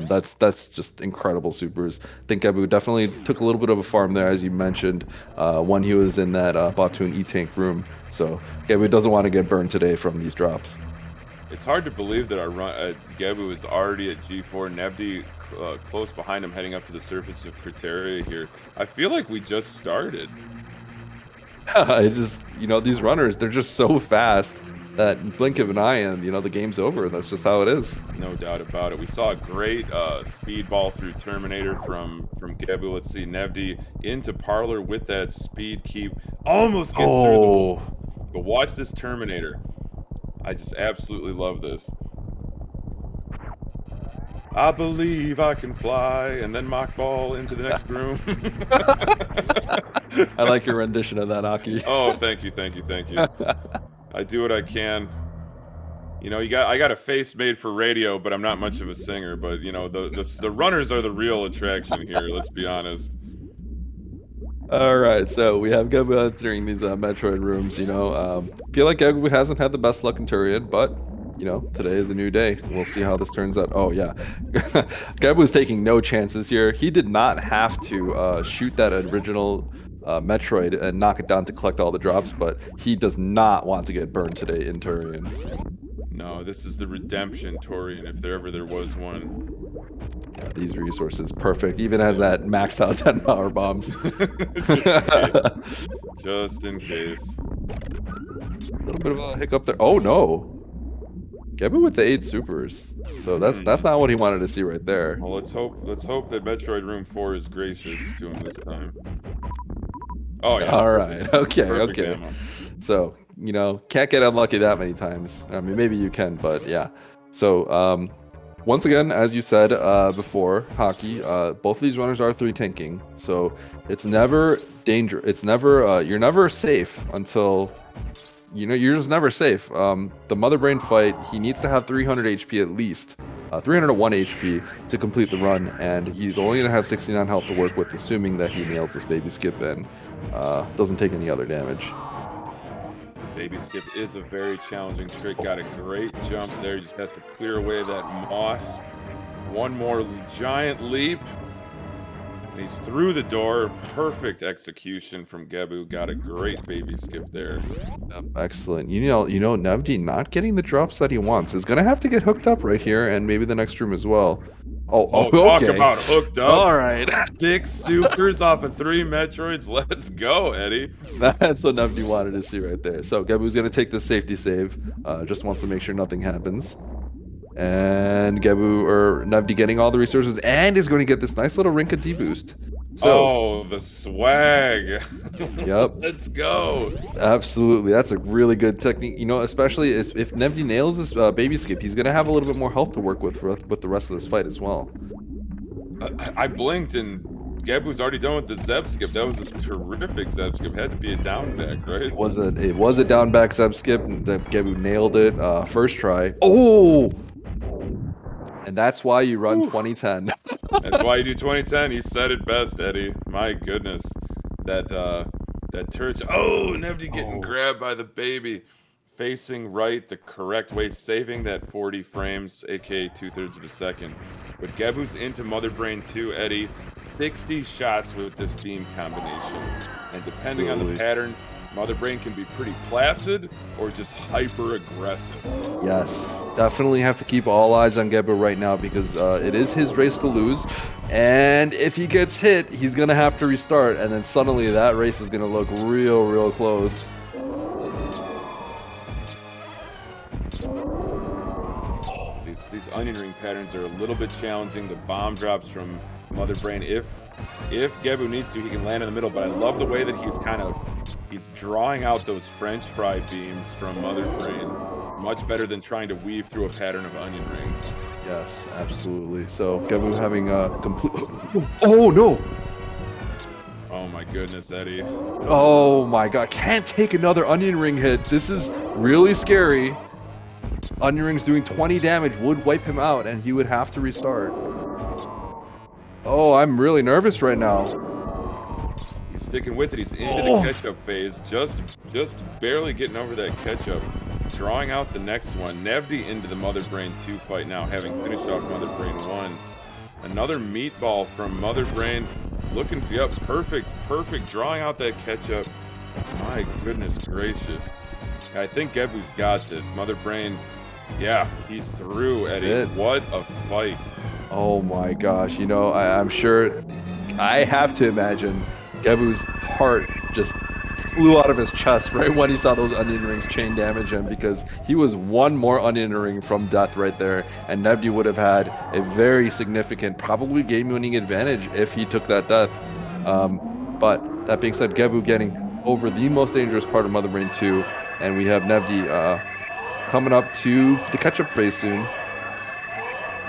That's just incredible supers. I think Gebbu definitely took a little bit of a farm there, as you mentioned, when he was in that Batoon E-Tank room. So Gebbu doesn't want to get burned today from these drops. It's hard to believe that our run, Gebbu is already at G4. Nevdi close behind him, heading up to the surface of Criteria here. I feel like we just started. It just, you know, these runners, they're just so fast that blink of an eye and, you know, the game's over. That's just how it is. No doubt about it. We saw a great speed ball through Terminator from Gebbu. Let's see, Nevdi into Parlor with that speed keep. Almost gets through the wall. But watch this Terminator. I just absolutely love this. I believe I can fly, and then mock ball into the next room. I like your rendition of that, Aki. Oh, thank you. I do what I can. You know, I got a face made for radio, but I'm not much of a singer. But you know, the runners are the real attraction here. Let's be honest. All right, so we have Gebbu entering these Metroid rooms. You know, feel like Gebbu hasn't had the best luck in Turian, but you know, today is a new day. We'll see how this turns out. Oh yeah, Gebbu's taking no chances here. He did not have to shoot that original Metroid and knock it down to collect all the drops, but he does not want to get burned today in Turian. No, this is the redemption Torian, if there was one. Yeah, these resources, perfect. Even has that maxed out 10 power bombs. Just in case. A little bit of a hiccup there. Oh no. Gebbu with the 8 supers. So that's not what he wanted to see right there. Well, let's hope that Metroid Room 4 is gracious to him this time. Oh yeah. All right. Okay. Perfect Okay. ammo. So, you know, can't get unlucky that many times. I mean, maybe you can, but yeah. So, once again, as you said before, hockey, both of these runners are 3 tanking, so it's never danger. It's never you're never safe until you're just never safe. The Mother Brain fight, he needs to have 300 HP at least, 301 HP to complete the run, and he's only gonna have 69 health to work with, assuming that he nails this baby skip and doesn't take any other damage. Baby skip is a very challenging trick. Got a great jump there. Just has to clear away that moss. One more giant leap. And he's through the door. Perfect execution from Gebbu. Got a great baby skip there. Excellent. Nevdi not getting the drops that he wants is gonna have to get hooked up right here, and maybe the next room as well. Talk Okay. about hooked up. All right. 6 supers off of 3 Metroids. Let's go, Eddie. That's what Nevdi wanted to see right there. So Gebbu's gonna take this safety save. Just wants to make sure nothing happens. And Nevdi getting all the resources and is going to get this nice little Rinka D boost. So, the swag. Yep. Let's go. Absolutely. That's a really good technique. Especially if Nevdi nails this baby skip, he's going to have a little bit more health to work with the rest of this fight as well. I blinked and Gebbu's already done with the Zeb skip. That was a terrific Zeb skip. Had to be a down back, right? It was a down back Zeb skip. And Gebbu nailed it first try. Oh! And that's why you run 2010. That's why you do 2010. You said it best, Eddie. My goodness. That turret. Oh, Nevdi getting grabbed by the baby. Facing right the correct way, saving that 40 frames, aka 2/3 of a second. But Gebbu's into Mother Brain 2, Eddie. 60 shots with this beam combination. And depending on the pattern, Mother Brain can be pretty placid or just hyper aggressive. Yes, definitely have to keep all eyes on Gebbu right now because it is his race to lose. And if he gets hit, he's going to have to restart. And then suddenly that race is going to look real close. These onion ring patterns are a little bit challenging. The bomb drops from Mother Brain. If Gebbu needs to, he can land in the middle. But I love the way that he's drawing out those French fry beams from Mother Brain. Much better than trying to weave through a pattern of onion rings. Yes, absolutely. So Gebbu having a complete. Oh no! Oh my goodness, Eddie. Oh my god! Can't take another onion ring hit. This is really scary. Onion rings doing 20 damage would wipe him out, and he would have to restart. Oh, I'm really nervous right now. He's sticking with it. He's into the catch-up phase. Just barely getting over that catch-up. Drawing out the next one. Nevdi into the Mother Brain 2 fight now, having finished off Mother Brain 1. Another meatball from Mother Brain. Looking, yep, perfect. Drawing out that catch-up. My goodness gracious. I think Gebbu's got this. Mother Brain, yeah, he's through, Eddie. What a fight. Oh my gosh, I'm sure, I have to imagine Gebbu's heart just flew out of his chest right when he saw those onion rings chain damage him, because he was one more onion ring from death right there, and Nevdi would have had a very significant, probably game-winning advantage if he took that death. But that being said, Gebbu getting over the most dangerous part of Mother Brain 2, and we have Nevdi coming up to the catch-up phase soon.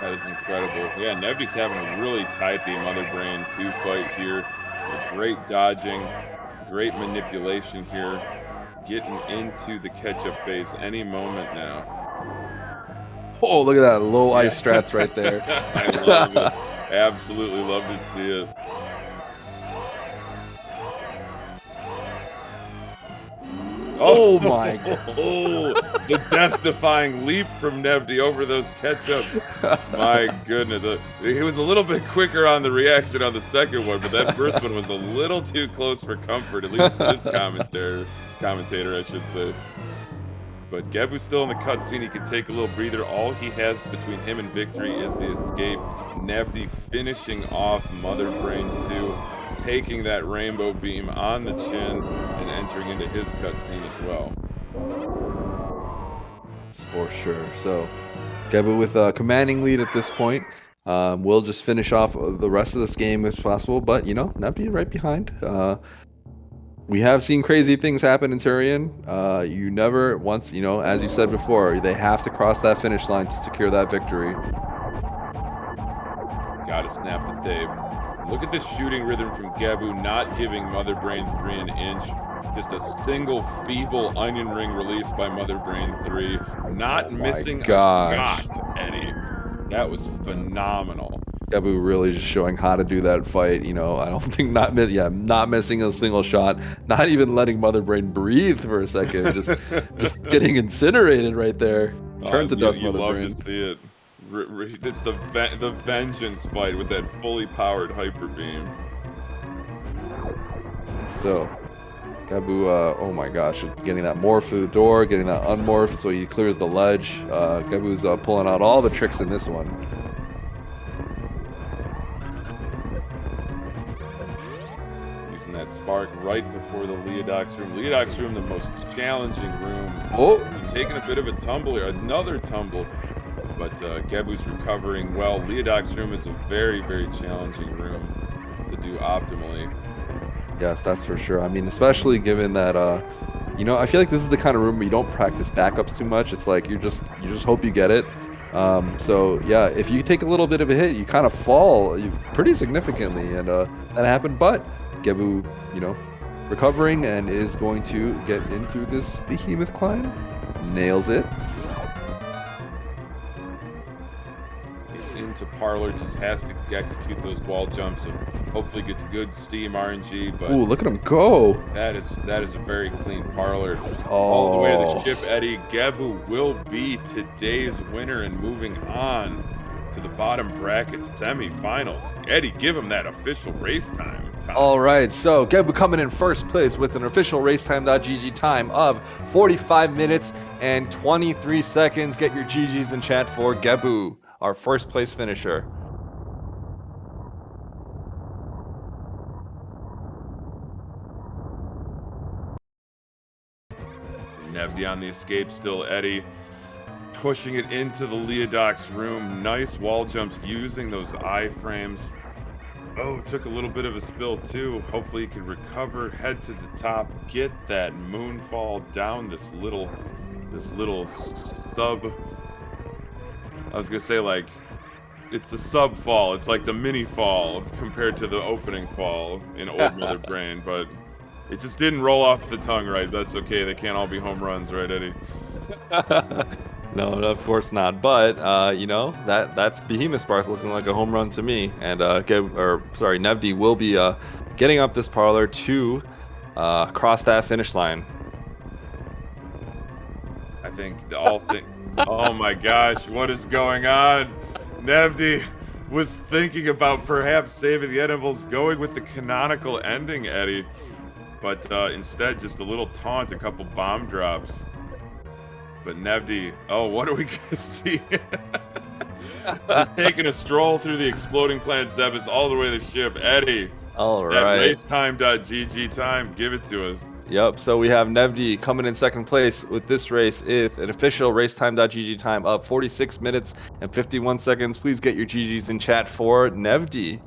That is incredible. Yeah, Nevdi's having a really tidy Mother Brain 2 fight here. A great dodging, great manipulation here. Getting into the catch-up phase any moment now. Oh, look at that low ice strats right there. I love it. Absolutely love to see it. Oh my god. Oh, the death-defying leap from Nevdi over those catch-ups. My goodness. He was a little bit quicker on the reaction on the second one, but that first one was a little too close for comfort, at least for this commentator, I should say. But Gebbu's still in the cutscene. He can take a little breather. All he has between him and victory is the escape. Nevdi finishing off Mother Brain 2. Taking that rainbow beam on the chin and entering into his cutscene as well. For sure. So, Gebbu with a commanding lead at this point. We'll just finish off the rest of this game if possible, but Nevdi right behind. We have seen crazy things happen in Turian. You never once, as you said before, they have to cross that finish line to secure that victory. Gotta snap the tape. Look at the shooting rhythm from Gebbu, not giving Mother Brain 3 an inch. Just a single feeble onion ring release by Mother Brain 3. Not missing a shot, Eddie. That was phenomenal. Gebbu really just showing how to do that fight. You know, I don't think not missing a single shot, not even letting Mother Brain breathe for a second, just getting incinerated right there. Turn to dust, Mother Brain. You love to see it. It's the vengeance fight with that fully powered hyper beam. So, Gebbu, oh my gosh, getting that morph through the door, getting that unmorph, so he clears the ledge. Gebbu's pulling out all the tricks in this one. Using that spark right before the Leodox room. Leodox room, the most challenging room. Oh, taking a bit of a tumble here, another tumble. But Gebbu's recovering well. Leodox room is a very, very challenging room to do optimally. Yes, that's for sure. I mean, especially given that, you know, I feel like this is the kind of room where you don't practice backups too much. It's like you just hope you get it. So yeah, if you take a little bit of a hit, you kind of fall pretty significantly, and that happened. But Gebbu, you know, recovering and is going to get in through this behemoth climb. Nails it. Into Parlor, just has to execute those wall jumps and hopefully gets good steam RNG. But ooh, look at him go! That is a very clean Parlor. All the way to the ship, Eddie. Gebbu will be today's winner and moving on to the bottom bracket semifinals. Eddie, give him that official race time. All right, so Gebbu coming in first place with an official racetime.gg time of 45 minutes and 23 seconds. Get your GGs in chat for Gebbu, our first place finisher. Nevdi on the escape still, Eddie. Pushing it into the Leodox room. Nice wall jumps using those iframes. Oh, took a little bit of a spill too. Hopefully he can recover, head to the top, get that moonfall down this little sub. I was gonna say, like, it's the sub fall. It's like the mini fall compared to the opening fall in Old Mother Brain, but it just didn't roll off the tongue right. That's okay. They can't all be home runs, right, Eddie? No, of course not. But you know, that's Behemoth Spark looking like a home run to me. And Nevdi will be getting up this Parlor to cross that finish line. I think oh my gosh, what is going on? Nevdi was thinking about perhaps saving the animals, going with the canonical ending, Eddie. But instead, just a little taunt, a couple bomb drops. But Nevdi, oh, what are we gonna see? Just taking a stroll through the exploding planet Zebus all the way to the ship. Eddie, all right. That racetime.gg time, give it to us. Yep, so we have Nevdi coming in second place with this race with an official racetime.gg time of 46 minutes and 51 seconds. Please get your GGs in chat for Nevdi.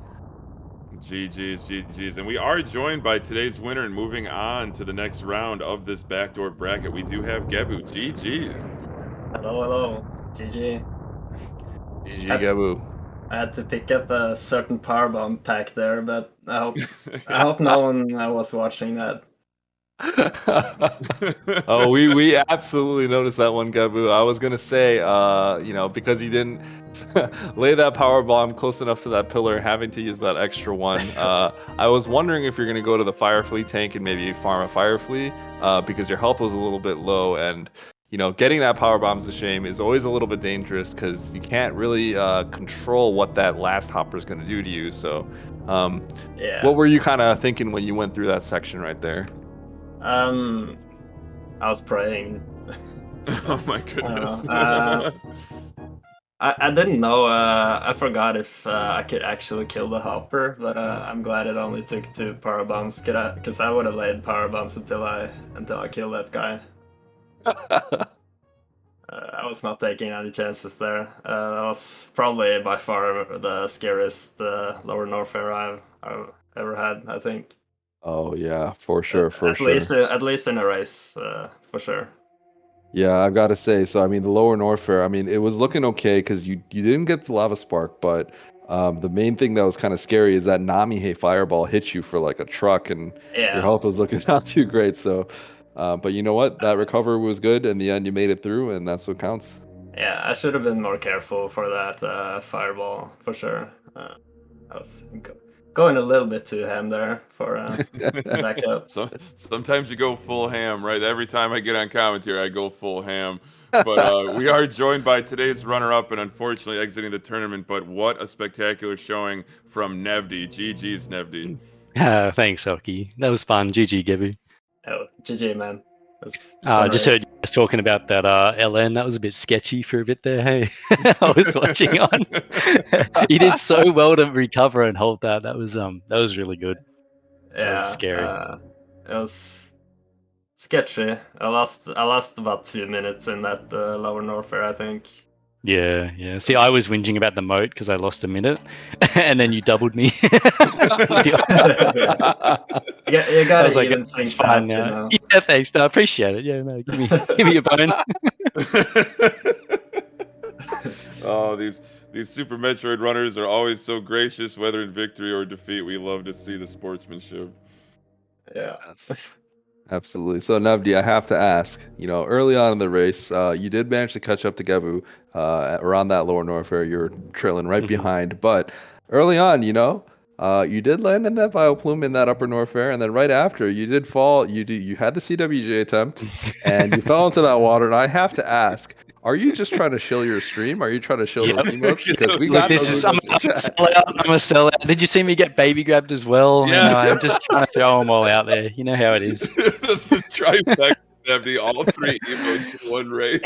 GGs. And we are joined by today's winner and moving on to the next round of this backdoor bracket. We do have Gebbu. GGs. Hello. GG. GG, Gebbu. I had to pick up a certain powerbomb pack there, but I hope no one was watching that. Oh, we absolutely noticed that one, Gebbu. I was gonna say, you know, because you didn't lay that power bomb close enough to that pillar, having to use that extra one. I was wondering if you're gonna go to the fire flea tank and maybe farm a fire flea, because your health was a little bit low, and you know, getting that power bomb's a shame. Is always a little bit dangerous because you can't really control what that last hopper is gonna do to you. So, yeah. What were you kind of thinking when you went through that section right there? I was praying. Oh my goodness. I didn't know. I forgot if I could actually kill the hopper, but I'm glad it only took 2 power bombs. Because I would have laid power bombs until I killed that guy. I was not taking any chances there. That was probably by far the scariest lower north air I've ever had, I think. Oh yeah, for sure, at least in a race, for sure. Yeah, I've got to say. So I mean, the lower north fair. I mean, it was looking okay because you didn't get the lava spark, but The main thing that was kind of scary is that Namihe fireball hit you for like a truck, and your health was looking not too great. So, but you know what? That recovery was good. In the end, you made it through, and that's what counts. Yeah, I should have been more careful for that fireball for sure. I was going a little bit too ham there for backup. So sometimes you go full ham, right? Every time I get on commentary, I go full ham. But we are joined by today's runner-up and unfortunately exiting the tournament. But what a spectacular showing from Nevdi. GG's, Nevdi. Thanks, Hockey. That was fun. GG, Gebbu. Oh, GG, man. Just heard you guys talking about that LN. That was a bit sketchy for a bit there. Hey, I was watching on. He did so well to recover and hold that. That was really good. Yeah, that was scary. It was sketchy. I lost about 2 minutes in that lower Norfair, I think. Yeah. See, I was whinging about the moat because I lost a minute, and then you doubled me. Yeah, you gotta like, even things out, you know. Yeah, thanks. No, I appreciate it. Yeah, no, give me a bone. Oh, these Super Metroid runners are always so gracious, whether in victory or defeat. We love to see the sportsmanship. Yeah. Absolutely. So Nevdi, I have to ask, early on in the race, you did manage to catch up to Gebbu around that lower Norfair. You were trailing right behind, but early on, you did land in that Vileplume in that upper Norfair, and then right after you did fall. You had the CWJ attempt, and you fell into that water. And I have to ask, are you just trying to shill your stream? Are you trying to shill those emotes? Because we got those I'm a sellout. Did you see me get baby grabbed as well? Yeah. I'm just trying to throw them all out there. You know how it is. The trifecta, Nevdi, all 3 emotes in one race.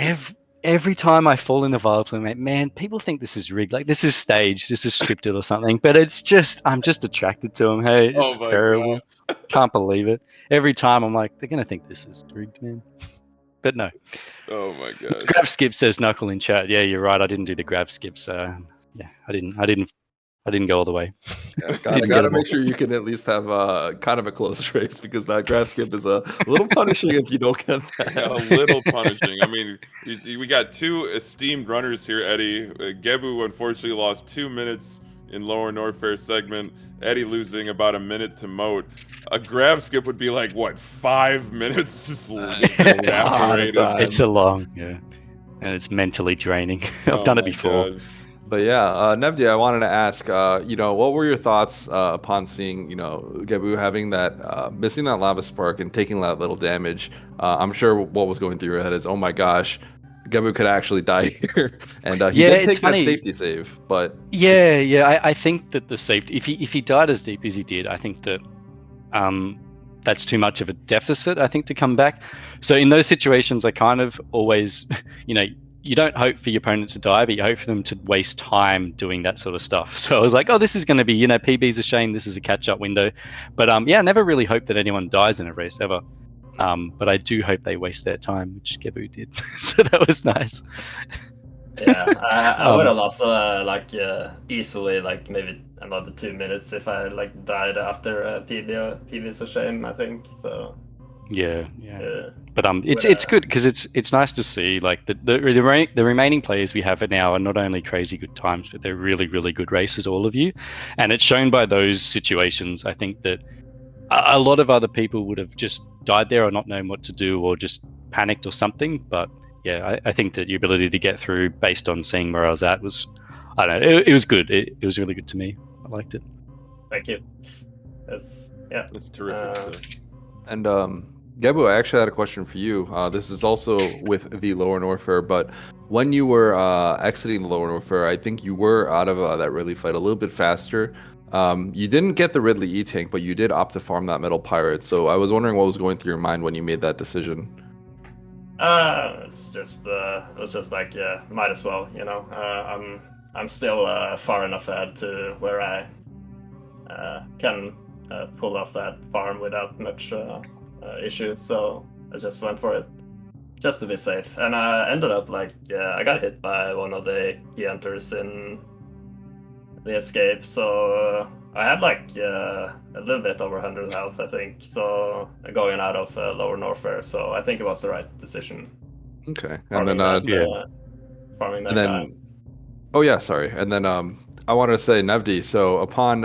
Every time I fall in the Vileplume, man, people think this is rigged. Like, this is staged, this is scripted or something. But it's just, I'm just attracted to them. Hey, it's terrible. God. Can't believe it. Every time I'm like, they're going to think this is rigged, man. But no. Oh my god. Grab skip, says Knuckle in chat. Yeah, you're right. I didn't do the grab skip, so yeah, I didn't go all the way. Yeah, gotta make sure you can at least have kind of a close race, because that grab skip is a little punishing if you don't get that. Yeah, a little punishing. I mean, we got 2 esteemed runners here, Eddie. Gebbu unfortunately lost 2 minutes in lower Norfair segment. Eddie losing about a minute to moat. A grab skip would be like, what, 5 minutes? Just evaporated. It's a long, and it's mentally draining. I've done it before. Gosh. But yeah, Nevdi, I wanted to ask, what were your thoughts upon seeing, Gebbu having that, missing that lava spark and taking that little damage? I'm sure what was going through your head is, oh my gosh, Gebbu could actually die here, and he did take that safety save. But I think that the safety, if he died as deep as he did, I think that that's too much of a deficit, I think, to come back. So in those situations, I kind of always, you don't hope for your opponent to die, but you hope for them to waste time doing that sort of stuff. So I was like, oh, this is going to be, PB's a shame. This is a catch-up window. But I never really hope that anyone dies in a race ever. But I do hope they waste their time, which Gebbu did. So that was nice. Yeah, I would have lost easily, maybe another 2 minutes if I died after PB's a shame, I think. So yeah. But it's good, because it's nice to see the remaining players we have now are not only crazy good times, but they're really, really good races, all of you. And it's shown by those situations, I think, that a lot of other people would have just died there or not known what to do or just panicked or something. But yeah, I think that your ability to get through based on seeing where I was at was, I don't know, it was good. It was really good to me. I liked it. Thank you. That's terrific stuff. And Gebbu, I actually had a question for you. This is also with the lower Norfair, but when you were exiting the lower Norfair, I think you were out of that Ridley fight a little bit faster. You didn't get the Ridley E-Tank, but you did opt to farm that Metal Pirate. So I was wondering what was going through your mind when you made that decision. It's just it was just like, yeah, might as well, I'm still far enough ahead to where I can pull off that farm without much issue. So I just went for it just to be safe, and I ended up I got hit by one of the key hunters in the escape, so I had a little bit over 100 health, I think, so going out of lower Norfair, so I think it was the right decision. Okay, and then farming that guy. Oh yeah, sorry. And then I want to say, Nevdi, so upon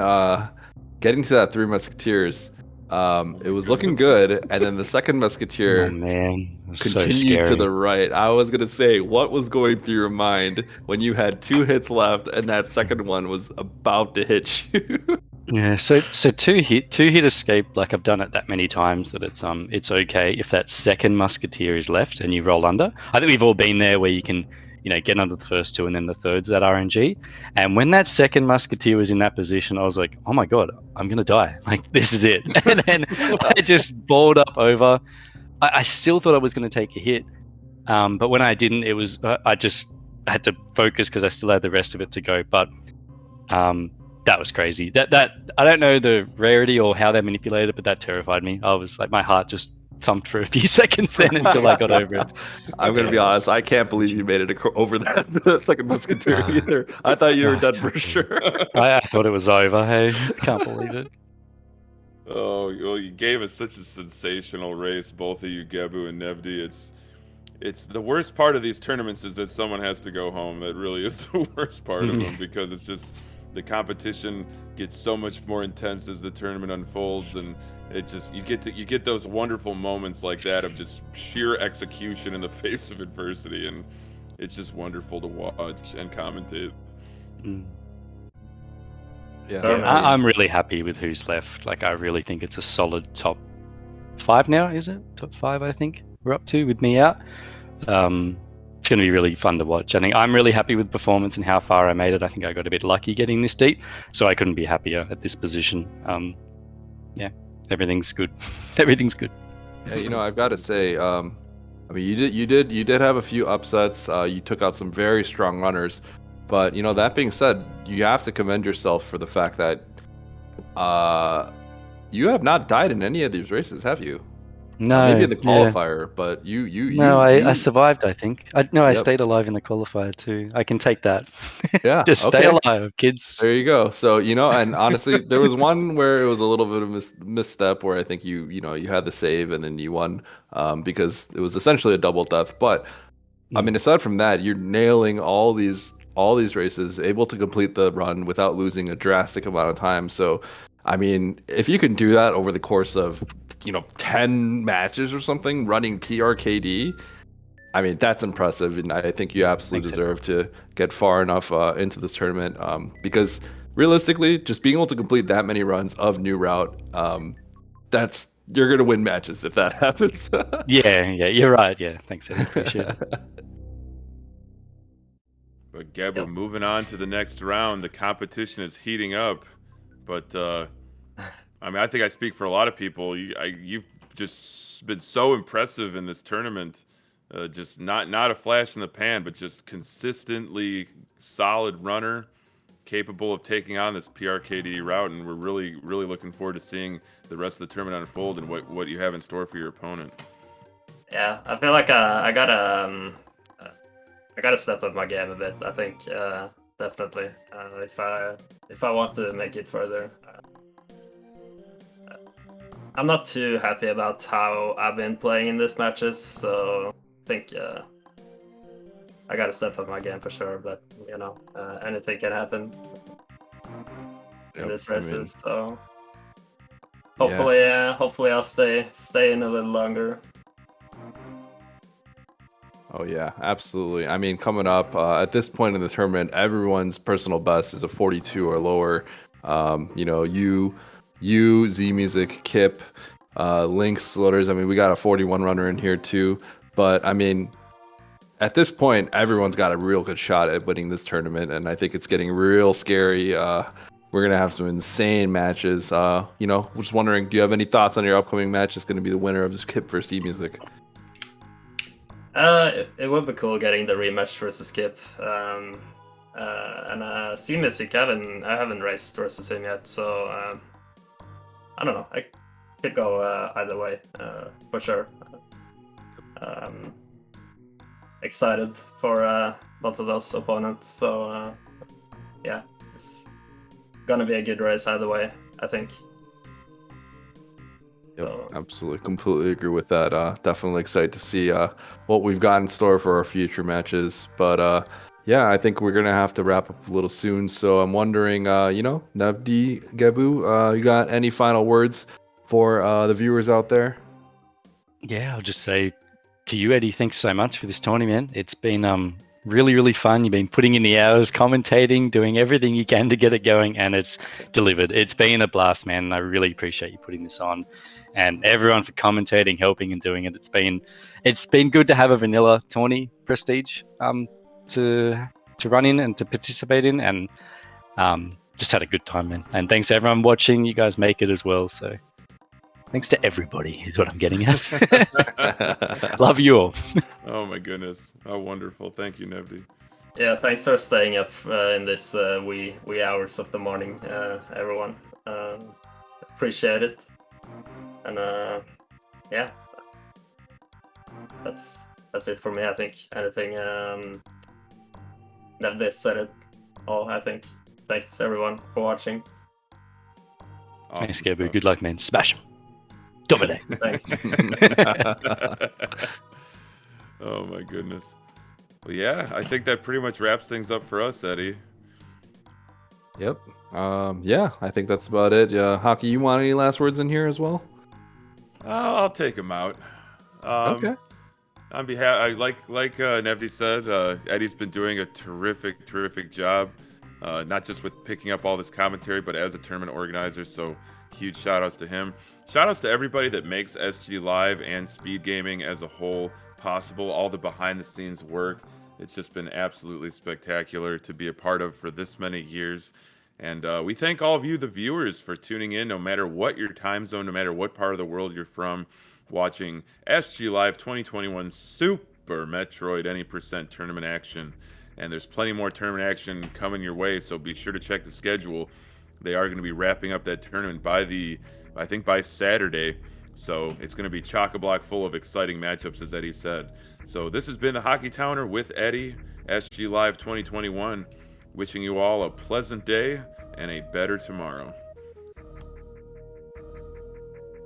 getting to that Three Musketeers, it was looking goodness. good, and then the second Oh Musketeer man, it was so continued to scary. the right. I was gonna say, what was going through your mind when you had 2 hits left, and that second one was about to hit you? Yeah, so two hit escape, like I've done it that many times that it's okay if that second musketeer is left and you roll under. I think we've all been there where you can, get under the first two and then the third's that RNG. And when that second musketeer was in that position, I was like, oh my god, I'm gonna die. Like this is it. And then I just balled up over. I still thought I was gonna take a hit, but when I didn't, it was I just had to focus because I still had the rest of it to go. But that was crazy. That I don't know the rarity or how they manipulated it, but that terrified me. I was like, my heart just thumped for a few seconds then until I got over it. I'm gonna be honest. I can't believe you made it over that second Musketeer either. I thought you were done for sure. I thought it was over. Hey, I can't believe it. Oh, well, you gave us such a sensational race, both of you, Gebbu and Nevdi. It's the worst part of these tournaments is that someone has to go home. That really is the worst part of them because it's just the competition gets so much more intense as the tournament unfolds, and it just you get those wonderful moments like that of just sheer execution in the face of adversity, and it's just wonderful to watch and commentate. Yeah, I'm really happy with who's left. Like, I really think it's a solid top 5 now, is it? Top 5, I think we're up to with me out. It's going to be really fun to watch. I think I'm really happy with performance and how far I made it. I think I got a bit lucky getting this deep, so I couldn't be happier at this position. Yeah, everything's good. Everything's good. Yeah, I've got to say, I mean, you did have a few upsets. You took out some very strong runners, but that being said, you have to commend yourself for the fact that you have not died in any of these races, have you? No, maybe in the yeah. qualifier, but No, I survived, I think. I Yep. stayed alive in the qualifier too. I can take that. Yeah, Just stay okay. alive, kids. There you go. So, and honestly, there was one where it was a little bit of misstep where I think you had the save and then you won because it was essentially a double death. But I mean, aside from that, you're nailing all these races, able to complete the run without losing a drastic amount of time. So, I mean, if you can do that over the course of 10 matches or something, running PRKD, I mean, that's impressive, and I think you absolutely deserve to get far enough into this tournament because realistically, just being able to complete that many runs of new route, you're gonna win matches if that happens. Yeah, you're right. Yeah, thanks, Eddie. Appreciate it. But Gebbu, moving on to the next round, the competition is heating up. But I mean, I think I speak for a lot of people. You've just been so impressive in this tournament. Just not a flash in the pan, but just consistently solid runner, capable of taking on this PRKD route. And we're really looking forward to seeing the rest of the tournament unfold and what you have in store for your opponent. Yeah, I feel like I gotta step up my game a bit. I think definitely if I want to make it further. I'm not too happy about how I've been playing in these matches, so I think I gotta step up my game for sure. But anything can happen in these races. So hopefully I'll stay in a little longer. Oh yeah, absolutely. I mean, coming up at this point in the tournament, everyone's personal best is a 42 or lower. You, Z Music, Kip, Lynx, Loaders. I mean, we got a 41 runner in here too. But I mean, at this point, everyone's got a real good shot at winning this tournament, and I think it's getting real scary. We're gonna have some insane matches. Just wondering, do you have any thoughts on your upcoming match? That's gonna be the winner of this Kip versus Z Music. It would be cool getting the rematch versus Skip. And C Music, I haven't raced versus him yet, so I don't know. I could go either way for sure. Excited for both of those opponents. So yeah, it's gonna be a good race either way, I think. Yep, absolutely, completely agree with that. Definitely excited to see what we've got in store for our future matches. But yeah, I think we're gonna have to wrap up a little soon. So I'm wondering, Nevdi, Gebbu, you got any final words for the viewers out there? Yeah, I'll just say to you, Eddie, thanks so much for this tournament. It's been really, really fun. You've been putting in the hours, commentating, doing everything you can to get it going, and it's delivered. It's been a blast, man. And I really appreciate you putting this on, and everyone for commentating, helping, and doing it. It's been good to have a vanilla tourney prestige to run in and to participate in, and just had a good time, man. And thanks to everyone watching. You guys make it as well, so. Thanks to everybody is what I'm getting at. Love you all. Oh my goodness, how wonderful! Thank you, Nevdi. Yeah, thanks for staying up in this wee hours of the morning, everyone. Appreciate it. And yeah, that's it for me. I think anything Nevdi said it all. I think. Thanks everyone for watching. Awesome Thanks, Gebbu. stuff. Good luck, man. Smash 'em. Dominate. Thanks. Oh my goodness. Well, yeah, I think that pretty much wraps things up for us, Eddie. Yep. Yeah, I think that's about it. Hockey, you want any last words in here as well? I'll take him out. Okay. On behalf, like Nevdi said, Eddie's been doing a terrific job, not just with picking up all this commentary, but as a tournament organizer. So huge shout outs to him. Shout outs to everybody that makes SG Live and SpeedGaming as a whole possible. All the behind the scenes work. It's just been absolutely spectacular to be a part of for this many years. And we thank all of you, the viewers, for tuning in, no matter what your time zone, no matter what part of the world you're from, watching SG Live 2021 Super Metroid Any Percent tournament action. And there's plenty more tournament action coming your way, so be sure to check the schedule. They are going to be wrapping up that tournament by Saturday. So it's going to be chock-a-block full of exciting matchups, as Eddie said. So this has been the Hockey Towner with Eddie, SG Live 2021. Wishing you all a pleasant day and a better tomorrow.